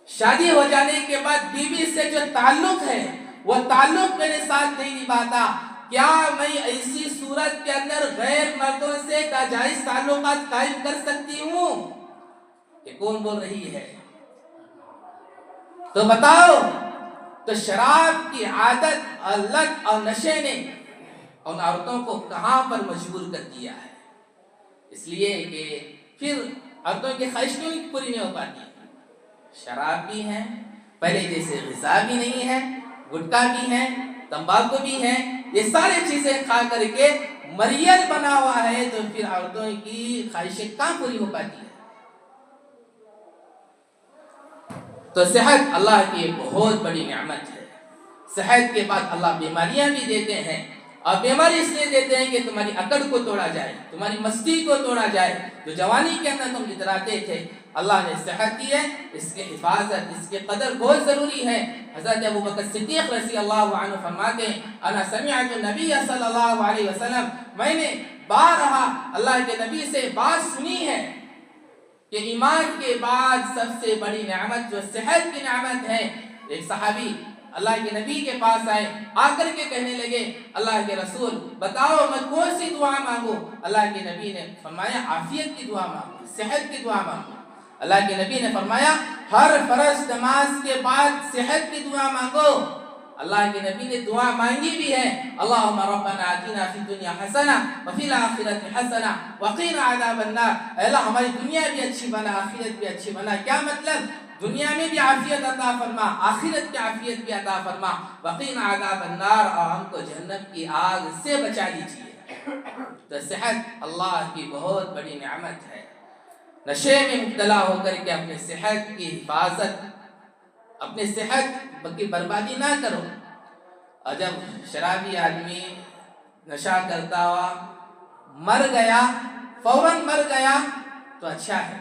شادی ہو جانے کے بعد بیوی سے جو تعلق ہے وہ تعلق میرے ساتھ نہیں نبھاتا، کیا میں ایسی صورت کے اندر غیر مردوں سے ناجائز تعلقات قائم کر سکتی ہوں؟ یہ کون بول رہی ہے؟ تو بتاؤ، تو شراب کی عادت اور لت اور نشے نے ان عورتوں کو کہاں پر مجبور کر دیا ہے؟ اس لیے کہ پھر عورتوں کی خواہش کیوں پوری نہیں ہو پاتی؟ شراب بھی ہے، پہلے جیسے غذا بھی نہیں ہے، گٹکا بھی ہے، تمباکو بھی ہے، یہ سارے چیزیں کھا کر کے مریل بنا ہوا ہے، تو پھر عورتوں کی خواہشیں کہاں پوری ہو پاتی ہے؟ تو صحت اللہ کی ایک بہت بڑی نعمت ہے۔ صحت کے بعد اللہ بیماریاں بھی دیتے ہیں، اور بیماری اس لیے دیتے ہیں کہ تمہاری عقل کو توڑا جائے، تمہاری مستی کو توڑا جائے۔ جو جوانی کے اندر تم اتراتے تھے، اللہ نے صحت دی ہے، اس کی حفاظت، اس کی قدر بہت ضروری ہے۔ حضرت ابوبکر صدیق رضی اللہ عنہ فرماتے ہیں انا سمعت النبی صلی اللہ علیہ وسلم، میں نے بارہا اللہ کے نبی سے بات سنی ہے کہ ایمان کے بعد سب سے بڑی نعمت جو صحت کی نعمت ہے۔ ایک صحابی اللہ کے نبی کے پاس آئے، آ کر کے کہنے لگے اللہ کے رسول بتاؤ میں کون سی دعا مانگوں؟ اللہ کے نبی نے فرمایا عافیت کی دعا مانگو، صحت کی دعا مانگو۔ اللہ کے نبی نے فرمایا ہر فرض نماز کے بعد صحت کی دعا مانگو۔ اللہ کے نبی نے دعا مانگی بھی ہے، اللہم ربنا آتنا فی الدنیا حسنہ وفی الآخرۃ حسنہ وقنا عذاب النار۔ اے اللہ ہماری دنیا بھی اچھی بنا، آخرت بھی اچھی بنا۔ کیا مطلب؟ دنیا میں بھی عافیت عطا فرما، آخرت کی عافیت بھی عطا فرما، وقنا عذاب النار، اور ہم کو جہنم کی آگ سے بچا لیجیے۔ تو صحت اللہ کی بہت بڑی نعمت ہے۔ نشے میں مبتلا ہو کر کے اپنے صحت کی حفاظت، اپنے صحت کی بربادی نہ کرو۔ اور جب شرابی آدمی نشہ کرتا ہوا مر گیا، فوراً مر گیا تو اچھا ہے،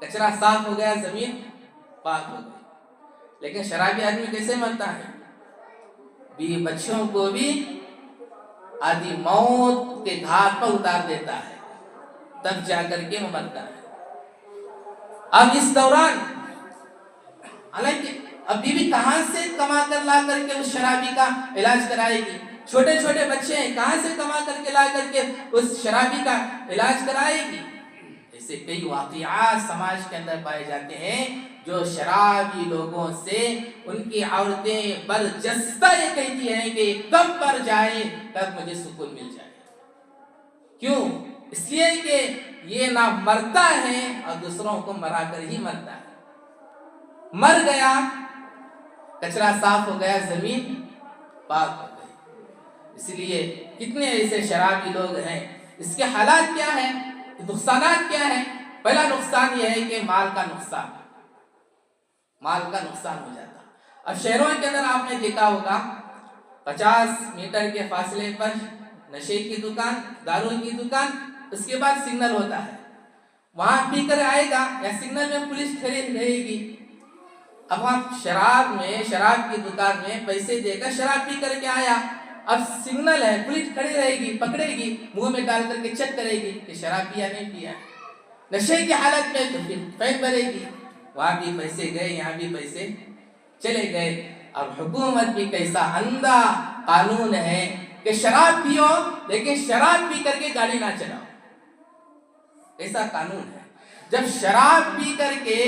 کچرا صاف ہو گیا، زمین پاک ہو گئی۔ لیکن شرابی آدمی کیسے مرتا ہے؟ بیوی بچوں کو بھی آدھی موت کے گھاٹ پر اتار دیتا ہے۔ تب جا کر کے وہ مرتا ہے۔ اب اس دوران حالانکہ اب بیوی کہاں سے کما کر لا کر کے اس شرابی کا علاج کرائے گی؟ چھوٹے چھوٹے بچے ہیں، کہاں سے کما کر کے لا کر کے اس شرابی کا علاج کرائے گی؟ ایسے کئی واقعات سماج کے اندر پائے جاتے ہیں جو شرابی لوگوں سے ان کی عورتیں برجستہ یہ کہتی ہیں کہ کب مر جائے، کب مجھے سکون مل جائے۔ کیوں؟ اس لیے کہ یہ نہ مرتا ہے اور دوسروں کو مرا کر ہی مرتا ہے۔ مر گیا، کچرا صاف ہو گیا، زمین پاک ہو گئی۔ اس لیے کتنے ایسے شرابی لوگ ہیں، اس کے حالات کیا ہیں، نقصانات کیا ہیں؟ پہلا نقصان یہ ہے کہ مال کا نقصان ہو جاتا۔ اب شہروں کے اندر آپ نے دیکھا ہوگا 50 میٹر کے فاصلے پر نشے کی دکان، دارو کی دکان، اس کے بعد سگنل ہوتا ہے، وہاں پی کر آئے گا یا سگنل میں پولیس کھڑی رہے گی۔ اب آپ شراب کی دکان میں پیسے دے کر شراب پی کر کے آیا، اب سگنل ہے، پولیس کھڑی رہے گی، پکڑے گی، منہ میں ڈال کر کے چیک کرے گی کہ شراب پیا نہیں پیا۔ نشے کی حالت میں تو پھر فائن بھرے گی، وہاں بھی پیسے گئے، یہاں بھی پیسے چلے گئے۔ اور حکومت بھی کیسا اندھا قانون ہے کہ شراب پیو لیکن شراب پی کر کے گاڑی نہ چلاؤ، ایسا قانون ہے۔ جب شراب پی کر کے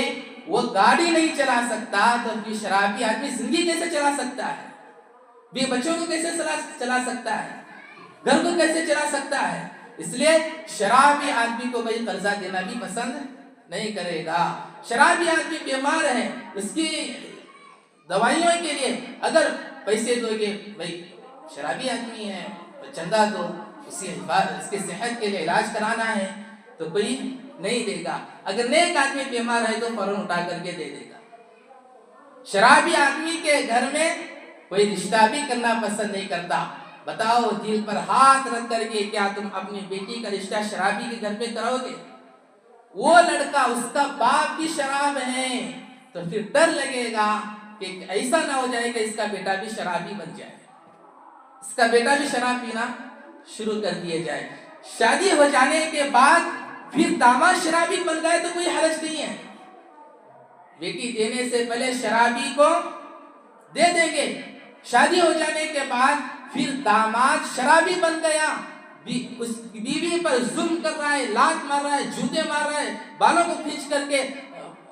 وہ گاڑی نہیں چلا سکتا تو پھر شرابی آدمی زندگی کیسے چلا سکتا ہے؟ بھی بچوں کو کیسے چلا سکتا ہے؟ گھر کو کیسے چلا سکتا ہے؟ اس لیے شرابی آدمی کو بھائی قرضہ دینا بھی پسند نہیں کرے گا۔ شرابی آدمی بیمار ہے، اس کی دوائیوں کے لیے اگر پیسے دو گے، بھائی شرابی آدمی ہے تو چندہ دو، اس کی صحت کے لیے علاج کرانا ہے تو کوئی نہیں دے گا۔ اگر نیک آدمی بیمار ہے تو فوراً اٹھا کر کے دے دے گا۔ شرابی آدمی کے گھر میں کوئی رشتہ بھی کرنا پسند نہیں کرتا۔ بتاؤ دل پر ہاتھ رکھ کر کے کیا تم اپنی بیٹی کا رشتہ شرابی کے گھر پہ کراؤ گے؟ وہ لڑکا، اس کا باپ بھی شراب ہے تو پھر ڈر لگے گا کہ ایسا نہ ہو جائے کہ اس کا بیٹا بھی شرابی بن جائے، اس کا بیٹا بھی شراب پینا شروع کر دیے جائے۔ شادی ہو جانے کے بعد پھر داماد شرابی بن گئے تو کوئی حرج نہیں ہے، بیٹی دینے سے پہلے شرابی کو دے دیں گے۔ شادی ہو جانے کے بعد پھر داماد شرابی بن گیا، اس بیوی پر ظلم کر رہا ہے، لات مار رہا ہے، جوتے مار رہا ہے، بالوں کو کھینچ کر کے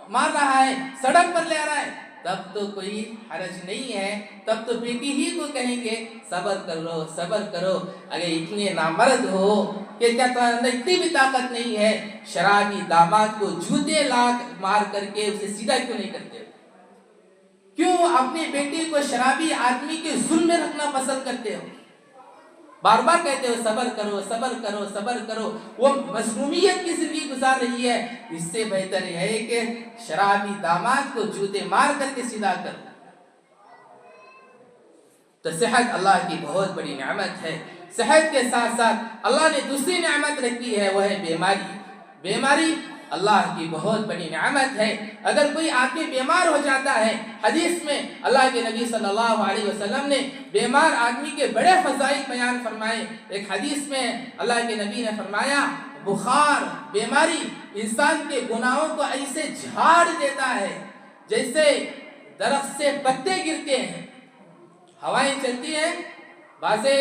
مار رہا ہے، سڑک پر لے آ رہا ہے، تب تو کوئی حرج نہیں ہے۔ تب تو بیٹی ہی کو کہیں گے صبر کرو صبر کرو۔ اگر اتنے نامرد ہو کہ کیا تمہارے اندر اتنی بھی طاقت نہیں ہے، شرابی داماد کو جوتے مار کر کے اسے سیدھا کیوں نہیں کرتے؟ کیوں اپنی بیٹی کو شرابی آدمی کے ظلم میں رکھنا پسند کرتے ہو؟ بار بار کہتے ہو صبر کرو صبر کرو صبر کرو، وہ مظلومیت کی زندگی گزار رہی ہے۔ اس سے بہتر یہ ہے کہ شرابی داماد کو جوتے مار کر کے سیدھا کر۔ تو صحت اللہ کی بہت بڑی نعمت ہے۔ صحت کے ساتھ ساتھ اللہ نے دوسری نعمت رکھی ہے، وہ ہے بیماری۔ بیماری اللہ کی بہت بڑی نعمت ہے۔ اگر کوئی آدمی بیمار ہو جاتا ہے، حدیث میں اللہ کے نبی صلی اللہ علیہ وسلم نے بیمار آدمی کے بڑے فضائل بیان فرمائے۔ ایک حدیث میں اللہ کے نبی نے فرمایا، بخار، بیماری انسان کے گناہوں کو ایسے جھاڑ دیتا ہے جیسے درخت سے پتے گرتے ہیں، ہوائیں چلتی ہیں، بازے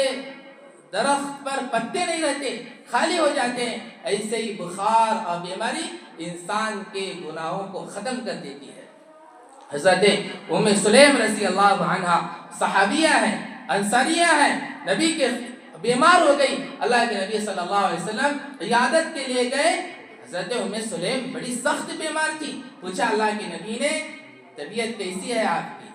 درخت پر پتے نہیں رہتے، خالی ہو جاتے ہیں، ایسے ہی بخار اور بیماری انسان کے گناہوں کو ختم کر دیتی ہے۔ حضرت ام سلیم رضی اللہ عنہ صحابیہ ہیں، انصاریہ ہیں، نبی کے بیمار ہو گئی، اللہ کے نبی صلی اللہ علیہ وسلم عیادت کے لیے گئے۔ حضرت ام سلیم بڑی سخت بیمار تھی، پوچھا اللہ کے نبی نے طبیعت کیسی ہے آپ کی؟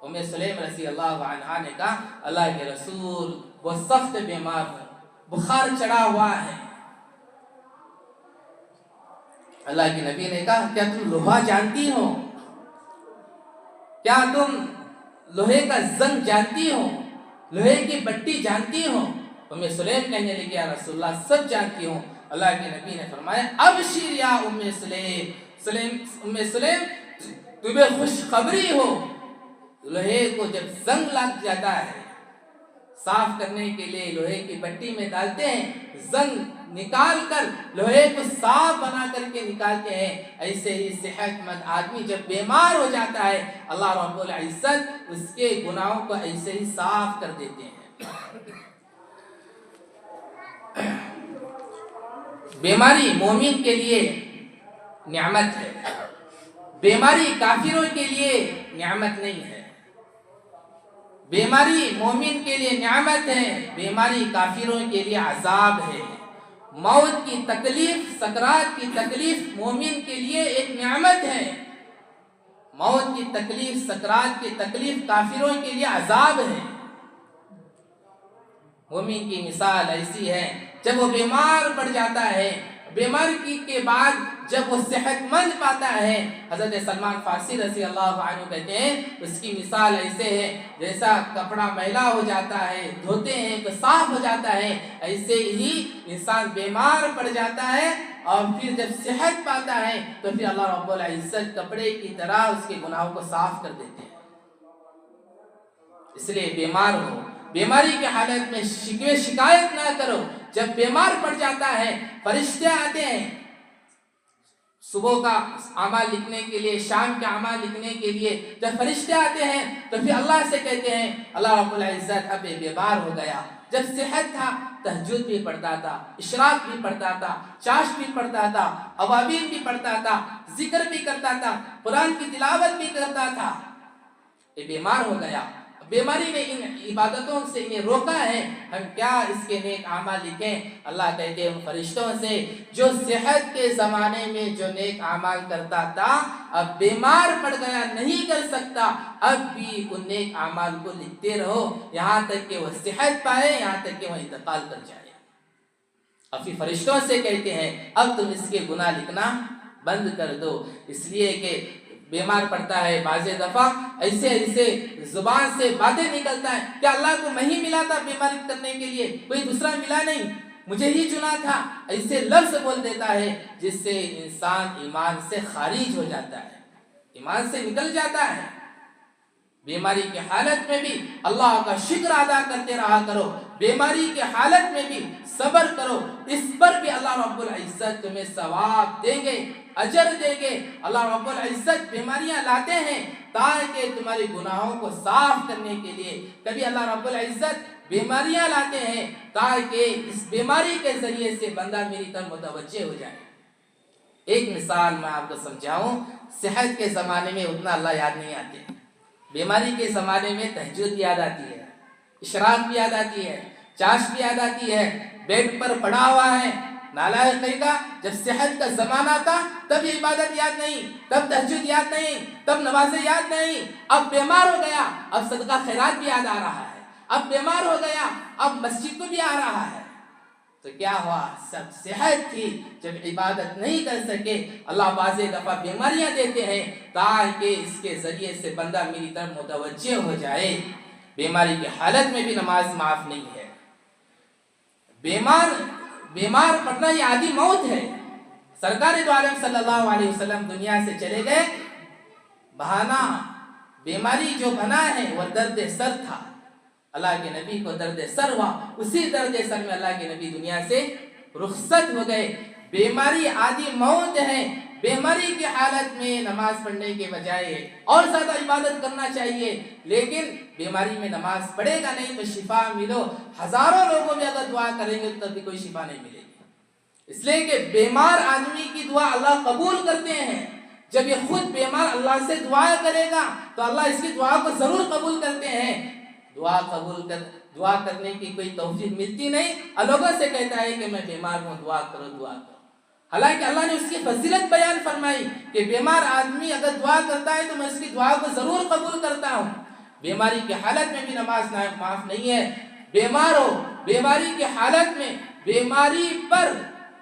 ام سلیم رضی اللہ عنہ نے کہا اللہ کے رسول وہ سخت بیمار ہے، بخار چڑھا ہوا ہے۔ اللہ کے نبی نے کہا کیا تم لوہا جانتی ہو؟ کیا تم لوہے کا زنگ جانتی ہو؟ لوہے کی بٹی جانتی ہو؟ ام سلیم کہنے لگی یا رسول اللہ سب جانتی ہوں۔ اللہ کے نبی نے فرمایا ابشر یا ام سلیم، ام سلیم تمہیں خوشخبری ہو، لوہے کو جب زنگ لگ جاتا ہے، صاف کرنے کے لیے لوہے کی بٹی میں ڈالتے ہیں، زنگ نکال کر لوہے کو صاف بنا کر کے نکالتے ہیں، ایسے ہی صحت مند آدمی جب بیمار ہو جاتا ہے اللہ رب العزت اس کے گناہوں کو ایسے ہی صاف کر دیتے ہیں۔ بیماری مومن کے لیے نعمت ہے، بیماری کافروں کے لیے نعمت نہیں ہے۔ بیماری مومن کے لیے نعمت ہے، بیماری کافروں کے لیے عذاب ہے۔ موت کی تکلیف، سکرات کی تکلیف مومن کے لیے ایک نعمت ہے، موت کی تکلیف، سکرات کی تکلیف کافروں کے لیے عذاب ہے۔ مومن کی مثال ایسی ہے جب وہ بیمار پڑ جاتا ہے، بیماری کے بعد جب وہ صحت مند پاتا ہے، حضرت سلمان فارسی رضی اللہ عنہ کہتے ہیں اس کی مثال ایسے ہے جیسا کپڑا میلا ہو جاتا ہے، دھوتے ہیں تو صاف ہو جاتا ہے، ایسے ہی انسان بیمار پڑ جاتا ہے اور پھر جب صحت پاتا ہے تو پھر اللہ رب العزت کپڑے کی طرح اس کے گناہوں کو صاف کر دیتے ہیں۔ اس لیے بیمار ہو، بیماری کے حالت میں شکوے شکایت نہ کرو۔ جب بیمار پڑ جاتا ہے فرشتے آتے ہیں صبح کا اعمال لکھنے کے لیے، شام کے اعمال لکھنے کے لیے، جب فرشتے آتے ہیں تو پھر اللہ سے کہتے ہیں اللہ رب العزت اب بیمار ہو گیا، جب صحت تھا تہجد بھی پڑھتا تھا، اشراق بھی پڑھتا تھا، چاشت بھی پڑھتا تھا، اوابین بھی پڑھتا تھا، ذکر بھی کرتا تھا، قرآن کی تلاوت بھی کرتا تھا، یہ بیمار ہو گیا۔ بیماری نے ان عبادتوں سے انہیں روکا ہے، ہم کیا اس کے نیک اعمال لکھیں؟ اللہ کہتے ہیں ان فرشتوں سے جو صحت کے زمانے میں جو نیک اعمال کرتا تھا اب بیمار پڑ گیا نہیں کر سکتا، اب بھی ان نیک اعمال کو لکھتے رہو یہاں تک کہ وہ صحت پائے، یہاں تک کہ وہ انتقال کر جائے۔ اب پھر فرشتوں سے کہتے ہیں اب تم اس کے گناہ لکھنا بند کر دو، اس لیے کہ بیمار پڑتا ہے بعض دفعہ ایسے زبان سے باتیں نکلتا ہے کہ اللہ کو میں ہی ملا تھا بیماری کرنے کے لیے، کوئی دوسرا ملا نہیں، مجھے ہی چنا تھا، ایسے لفظ بول دیتا ہے جس سے انسان ایمان سے خارج ہو جاتا ہے، ایمان سے نکل جاتا ہے۔ بیماری کی حالت میں بھی اللہ کا شکر ادا کرتے رہا کرو، بیماری کی حالت میں بھی صبر کرو، اس پر بھی اللہ رب العزت تمہیں ثواب دیں گے، اجر دیں گے۔ اللہ رب العزت بیماریاں لاتے ہیں تاکہ تمہارے گناہوں کو صاف کرنے کے لیے، کبھی اللہ رب العزت بیماریاں لاتے ہیں تاکہ اس بیماری کے ذریعے سے بندہ میری طرف متوجہ ہو جائے۔ ایک مثال میں آپ کو سمجھاؤں، صحت کے زمانے میں اتنا اللہ یاد نہیں آتے، بیماری کے زمانے میں تہجد یاد آتی ہے، اشراق بھی یاد آتی ہے، چاشت بھی یاد آتی ہے، بیڈ پر پڑا ہوا ہے نالائق کہیں گا جب صحت کا زمانہ تھا تب یہ عبادت یاد نہیں، تب تہجد یاد نہیں، تب نمازیں یاد نہیں، اب بیمار ہو گیا اب صدقہ خیرات بھی یاد آ رہا ہے، اب بیمار ہو گیا اب مسجد کو بھی آ رہا ہے، تو کیا ہوا؟ سب صحت تھی جب عبادت نہیں کر سکے اللہ بعض دفعہ بیماریاں دیتے ہیں تاکہ اس کے ذریعے سے بندہ میری طرف متوجہ ہو جائے۔ بیماری کی حالت میں بھی نماز معاف نہیں ہے، بیمار پڑنا یہ عادی موت ہے۔ سرکار دو عالم صلی اللہ علیہ وسلم دنیا سے چلے گئے، بہانہ بیماری جو بنا ہے وہ درد سر تھا، اللہ کے نبی کو درد سر ہوا، اسی درد سر میں اللہ کے نبی دنیا سے رخصت ہو گئے۔ بیماری عادی موت ہے، بیماری کی حالت میں نماز پڑھنے کے بجائے اور زیادہ عبادت کرنا چاہیے، لیکن بیماری میں نماز پڑھے گا نہیں تو شفا ملو، ہزاروں لوگوں میں اگر دعا کریں گے تب بھی کوئی شفا نہیں ملے گی، اس لیے کہ بیمار آدمی کی دعا اللہ قبول کرتے ہیں۔ جب یہ خود بیمار اللہ سے دعا کرے گا تو اللہ اس کی دعا کو ضرور قبول کرتے ہیں۔ دعا کرنے کی کوئی توفیق ملتی نہیں، لوگوں سے کہتا ہے کہ میں بیمار ہوں دعا کرو دعا کرو، حالانکہ اللہ نے اس کی فضیلت بیان فرمائی کہ بیمار آدمی اگر دعا کرتا ہے تو میں اس کی دعا کو ضرور قبول کرتا ہوں۔ بیماری کی حالت میں بھی نماز معاف نہیں ہے، بیمار ہو بیماری کی حالت میں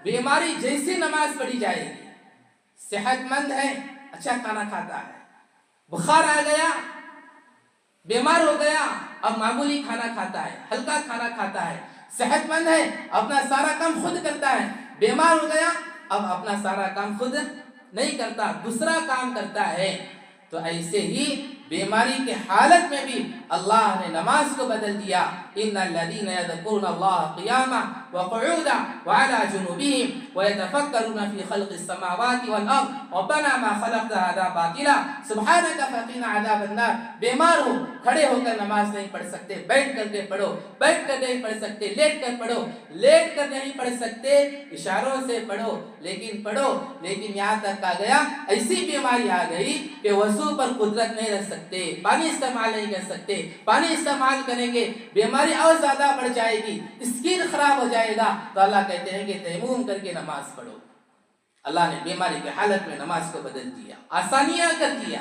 بیماری جیسی نماز پڑھی جائے گی، صحت مند ہے اچھا کھانا کھاتا ہے، بخار آ گیا بیمار ہو گیا اب معمولی کھانا کھاتا ہے، ہلکا کھانا کھاتا ہے، صحت مند ہے اپنا سارا کام خود کرتا ہے، بیمار ہو گیا اب اپنا سارا کام خود نہیں کرتا دوسرا کام کرتا ہے۔ تو ایسے ہی بیماری کے حالت میں بھی اللہ نے نماز کو بدل دیا. ان الذين يذكرون الله قياما وقعودا وعلى جنوبهم ويتفكرون في خلق السماوات والارض ربنا ما خلقت هذا باطلا سبحانك فقنا عذاب النار. بیمار ہو کھڑے ہو کر نماز نہیں پڑھ سکتے، بیٹھ کر کے پڑھو، بیٹھ کر نہیں پڑھ سکتے لیٹ کر پڑھو، لیٹ کر نہیں پڑھ سکتے اشاروں سے پڑھو، لیکن یہاں تک آ گیا ایسی بیماری آ گئی کہ وضو پر قدرت نہیں رکھ سکتے، پانی استعمال نہیں کر سکتے، پانی استعمال کریں گے بیماری اور زیادہ بڑھ جائے گی، اسکن خراب ہو جائے گا. تو اللہ کہتے ہیں کہ تیمم کر کے نماز پڑھو. اللہ نے بیماری کی حالت میں نماز کو بدل دیا، آسانیاں کر دیا.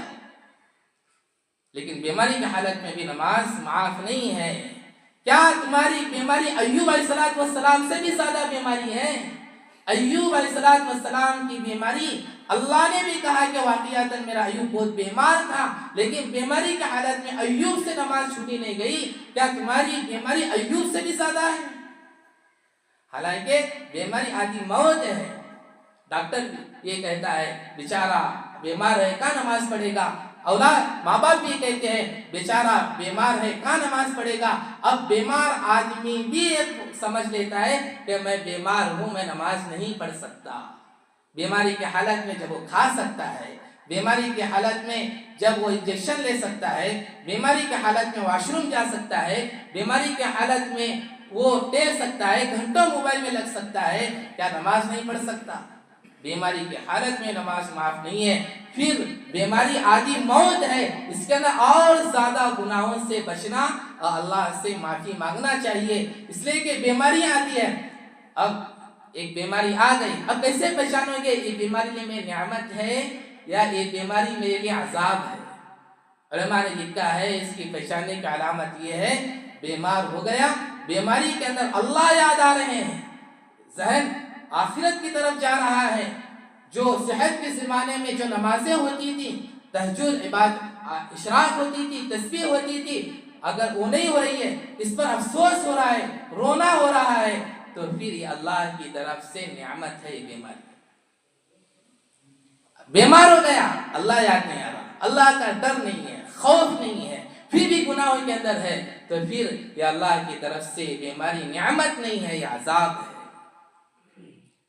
لیکن بیماری کی حالت میں بھی نماز معاف نہیں ہے. کیا تمہاری بیماری ایوب علیہ السلام سے بھی زیادہ بیماری ہے؟ ایوب علیہ السلام کی بیماری اللہ نے بھی کہا کہ واقعاتاً میرا ایوب بہت بیمار تھا، لیکن بیماری کی حالت میں ایوب سے نماز چھوٹی نہیں گئی. کیا تمہاری بیماری ایوب سے بھی زیادہ ہے؟ حالانکہ بیماری آدھی موت ہے. ڈاکٹر یہ کہتا ہے بیچارہ بیمار ہے کہاں نماز پڑھے گا، اولاد ماں باپ بھی کہتے ہیں بیچارہ بیمار ہے کہاں نماز پڑھے گا. اب بیمار آدمی بھی سمجھ لیتا ہے کہ میں بیمار ہوں، میں نماز نہیں پڑھ سکتا. بیماری کی حالت میں جب وہ کھا سکتا ہے، بیماری کی حالت میں جب وہ انجیکشن لے سکتا ہے، بیماری کی حالت میں واش روم جا سکتا ہے، بیماری کی حالت میں وہ ٹہل سکتا ہے، گھنٹوں موبائل میں لگ سکتا ہے، کیا نماز نہیں پڑھ سکتا؟ بیماری کی حالت میں نماز معاف نہیں ہے. پھر بیماری آدھی موت ہے، اس کے اندر اور زیادہ گناہوں سے بچنا اور اللہ سے معافی مانگنا چاہیے. اس لیے کہ بیماری آتی ہے. اب ایک بیماری آ گئی، اب کیسے پہچانو گے یہ بیماری میں نعمت ہے یا یہ بیماری میرے لیے عذاب ہے؟ علماء نے لکھا ہے اس کی پہچاننے کی علامت یہ ہے، بیمار ہو گیا، بیماری کے اندر اللہ یاد آ رہے ہیں، ذہن آخرت کی طرف جا رہا ہے. جو صحت کے زمانے میں جو نمازیں ہوتی تھی، تہجد عبادت اشراق ہوتی تھی، تسبیح ہوتی تھی، اگر وہ نہیں ہو رہی ہے، اس پر افسوس ہو رہا ہے، رونا ہو رہا ہے، تو پھر یہ اللہ کی طرف سے نعمت ہے. یہ بیماری بیمار ہو گیا، اللہ یاد نہیں آ رہا، اللہ کا ڈر نہیں ہے، خوف نہیں ہے، پھر بھی گناہوں کے اندر ہے، تو پھر یہ اللہ کی طرف سے بیماری نعمت نہیں ہے، یہ عذاب ہے.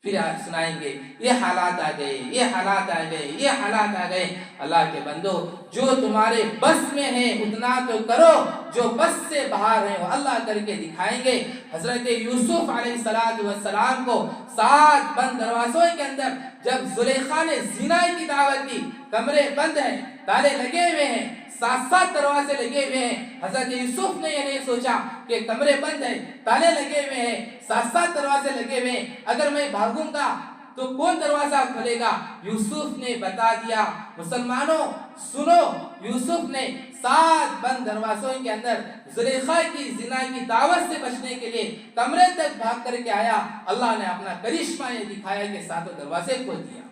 پھر آپ سنائیں گے یہ حالات آ گئے، یہ حالات آ گئے، یہ حالات آ گئے. اللہ کے بندو جو تمہارے بس میں ہے اتنا تو کرو، جو بس سے باہر ہے وہ اللہ کر کے دکھائیں گے. حضرت یوسف علیہ السلام کو 7 بند دروازوں کے اندر جب زلیخا نے زنا کی دعوت دی، کمرے بند ہیں، تالے لگے ہوئے ہیں، 7 دروازے لگے ہوئے ہیں. حضرت یوسف نے یہ نہیں سوچا کہ کمرے بند ہیں، تالے لگے ہوئے ہیں، 7 دروازے لگے ہوئے ہیں، اگر میں بھاگوں گا تو کون دروازہ کھلے گا؟ یوسف نے بتا دیا. مسلمانوں سنو، یوسف نے 7 بند دروازوں کے اندر زلیخا کی زنا کی دعوت سے بچنے کے لیے کمرے تک بھاگ کر کے آیا. اللہ نے اپنا کرشمہ یہ دکھایا کہ 7 دروازے کھول دیا.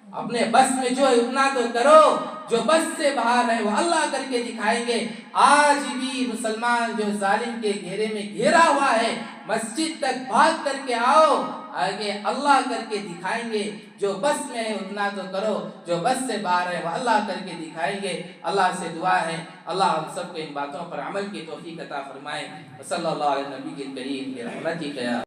اپنے بس میں جو ہے اتنا تو کرو، جو بس سے باہر ہے وہ اللہ کر کے دکھائیں گے. آج بھی مسلمان جو ظالم کے گھیرے میں گھیرا ہوا ہے، مسجد تک بھاگ کر کے آؤ، آگے اللہ کر کے دکھائیں گے. جو بس میں ہے اتنا تو کرو، جو بس سے باہر ہے وہ اللہ کر کے دکھائیں گے. اللہ سے دعا ہے اللہ ہم سب کو ان باتوں پر عمل کی توفیق عطا فرمائے. صلی اللہ علیہ نبی کے کریم برحمتک یا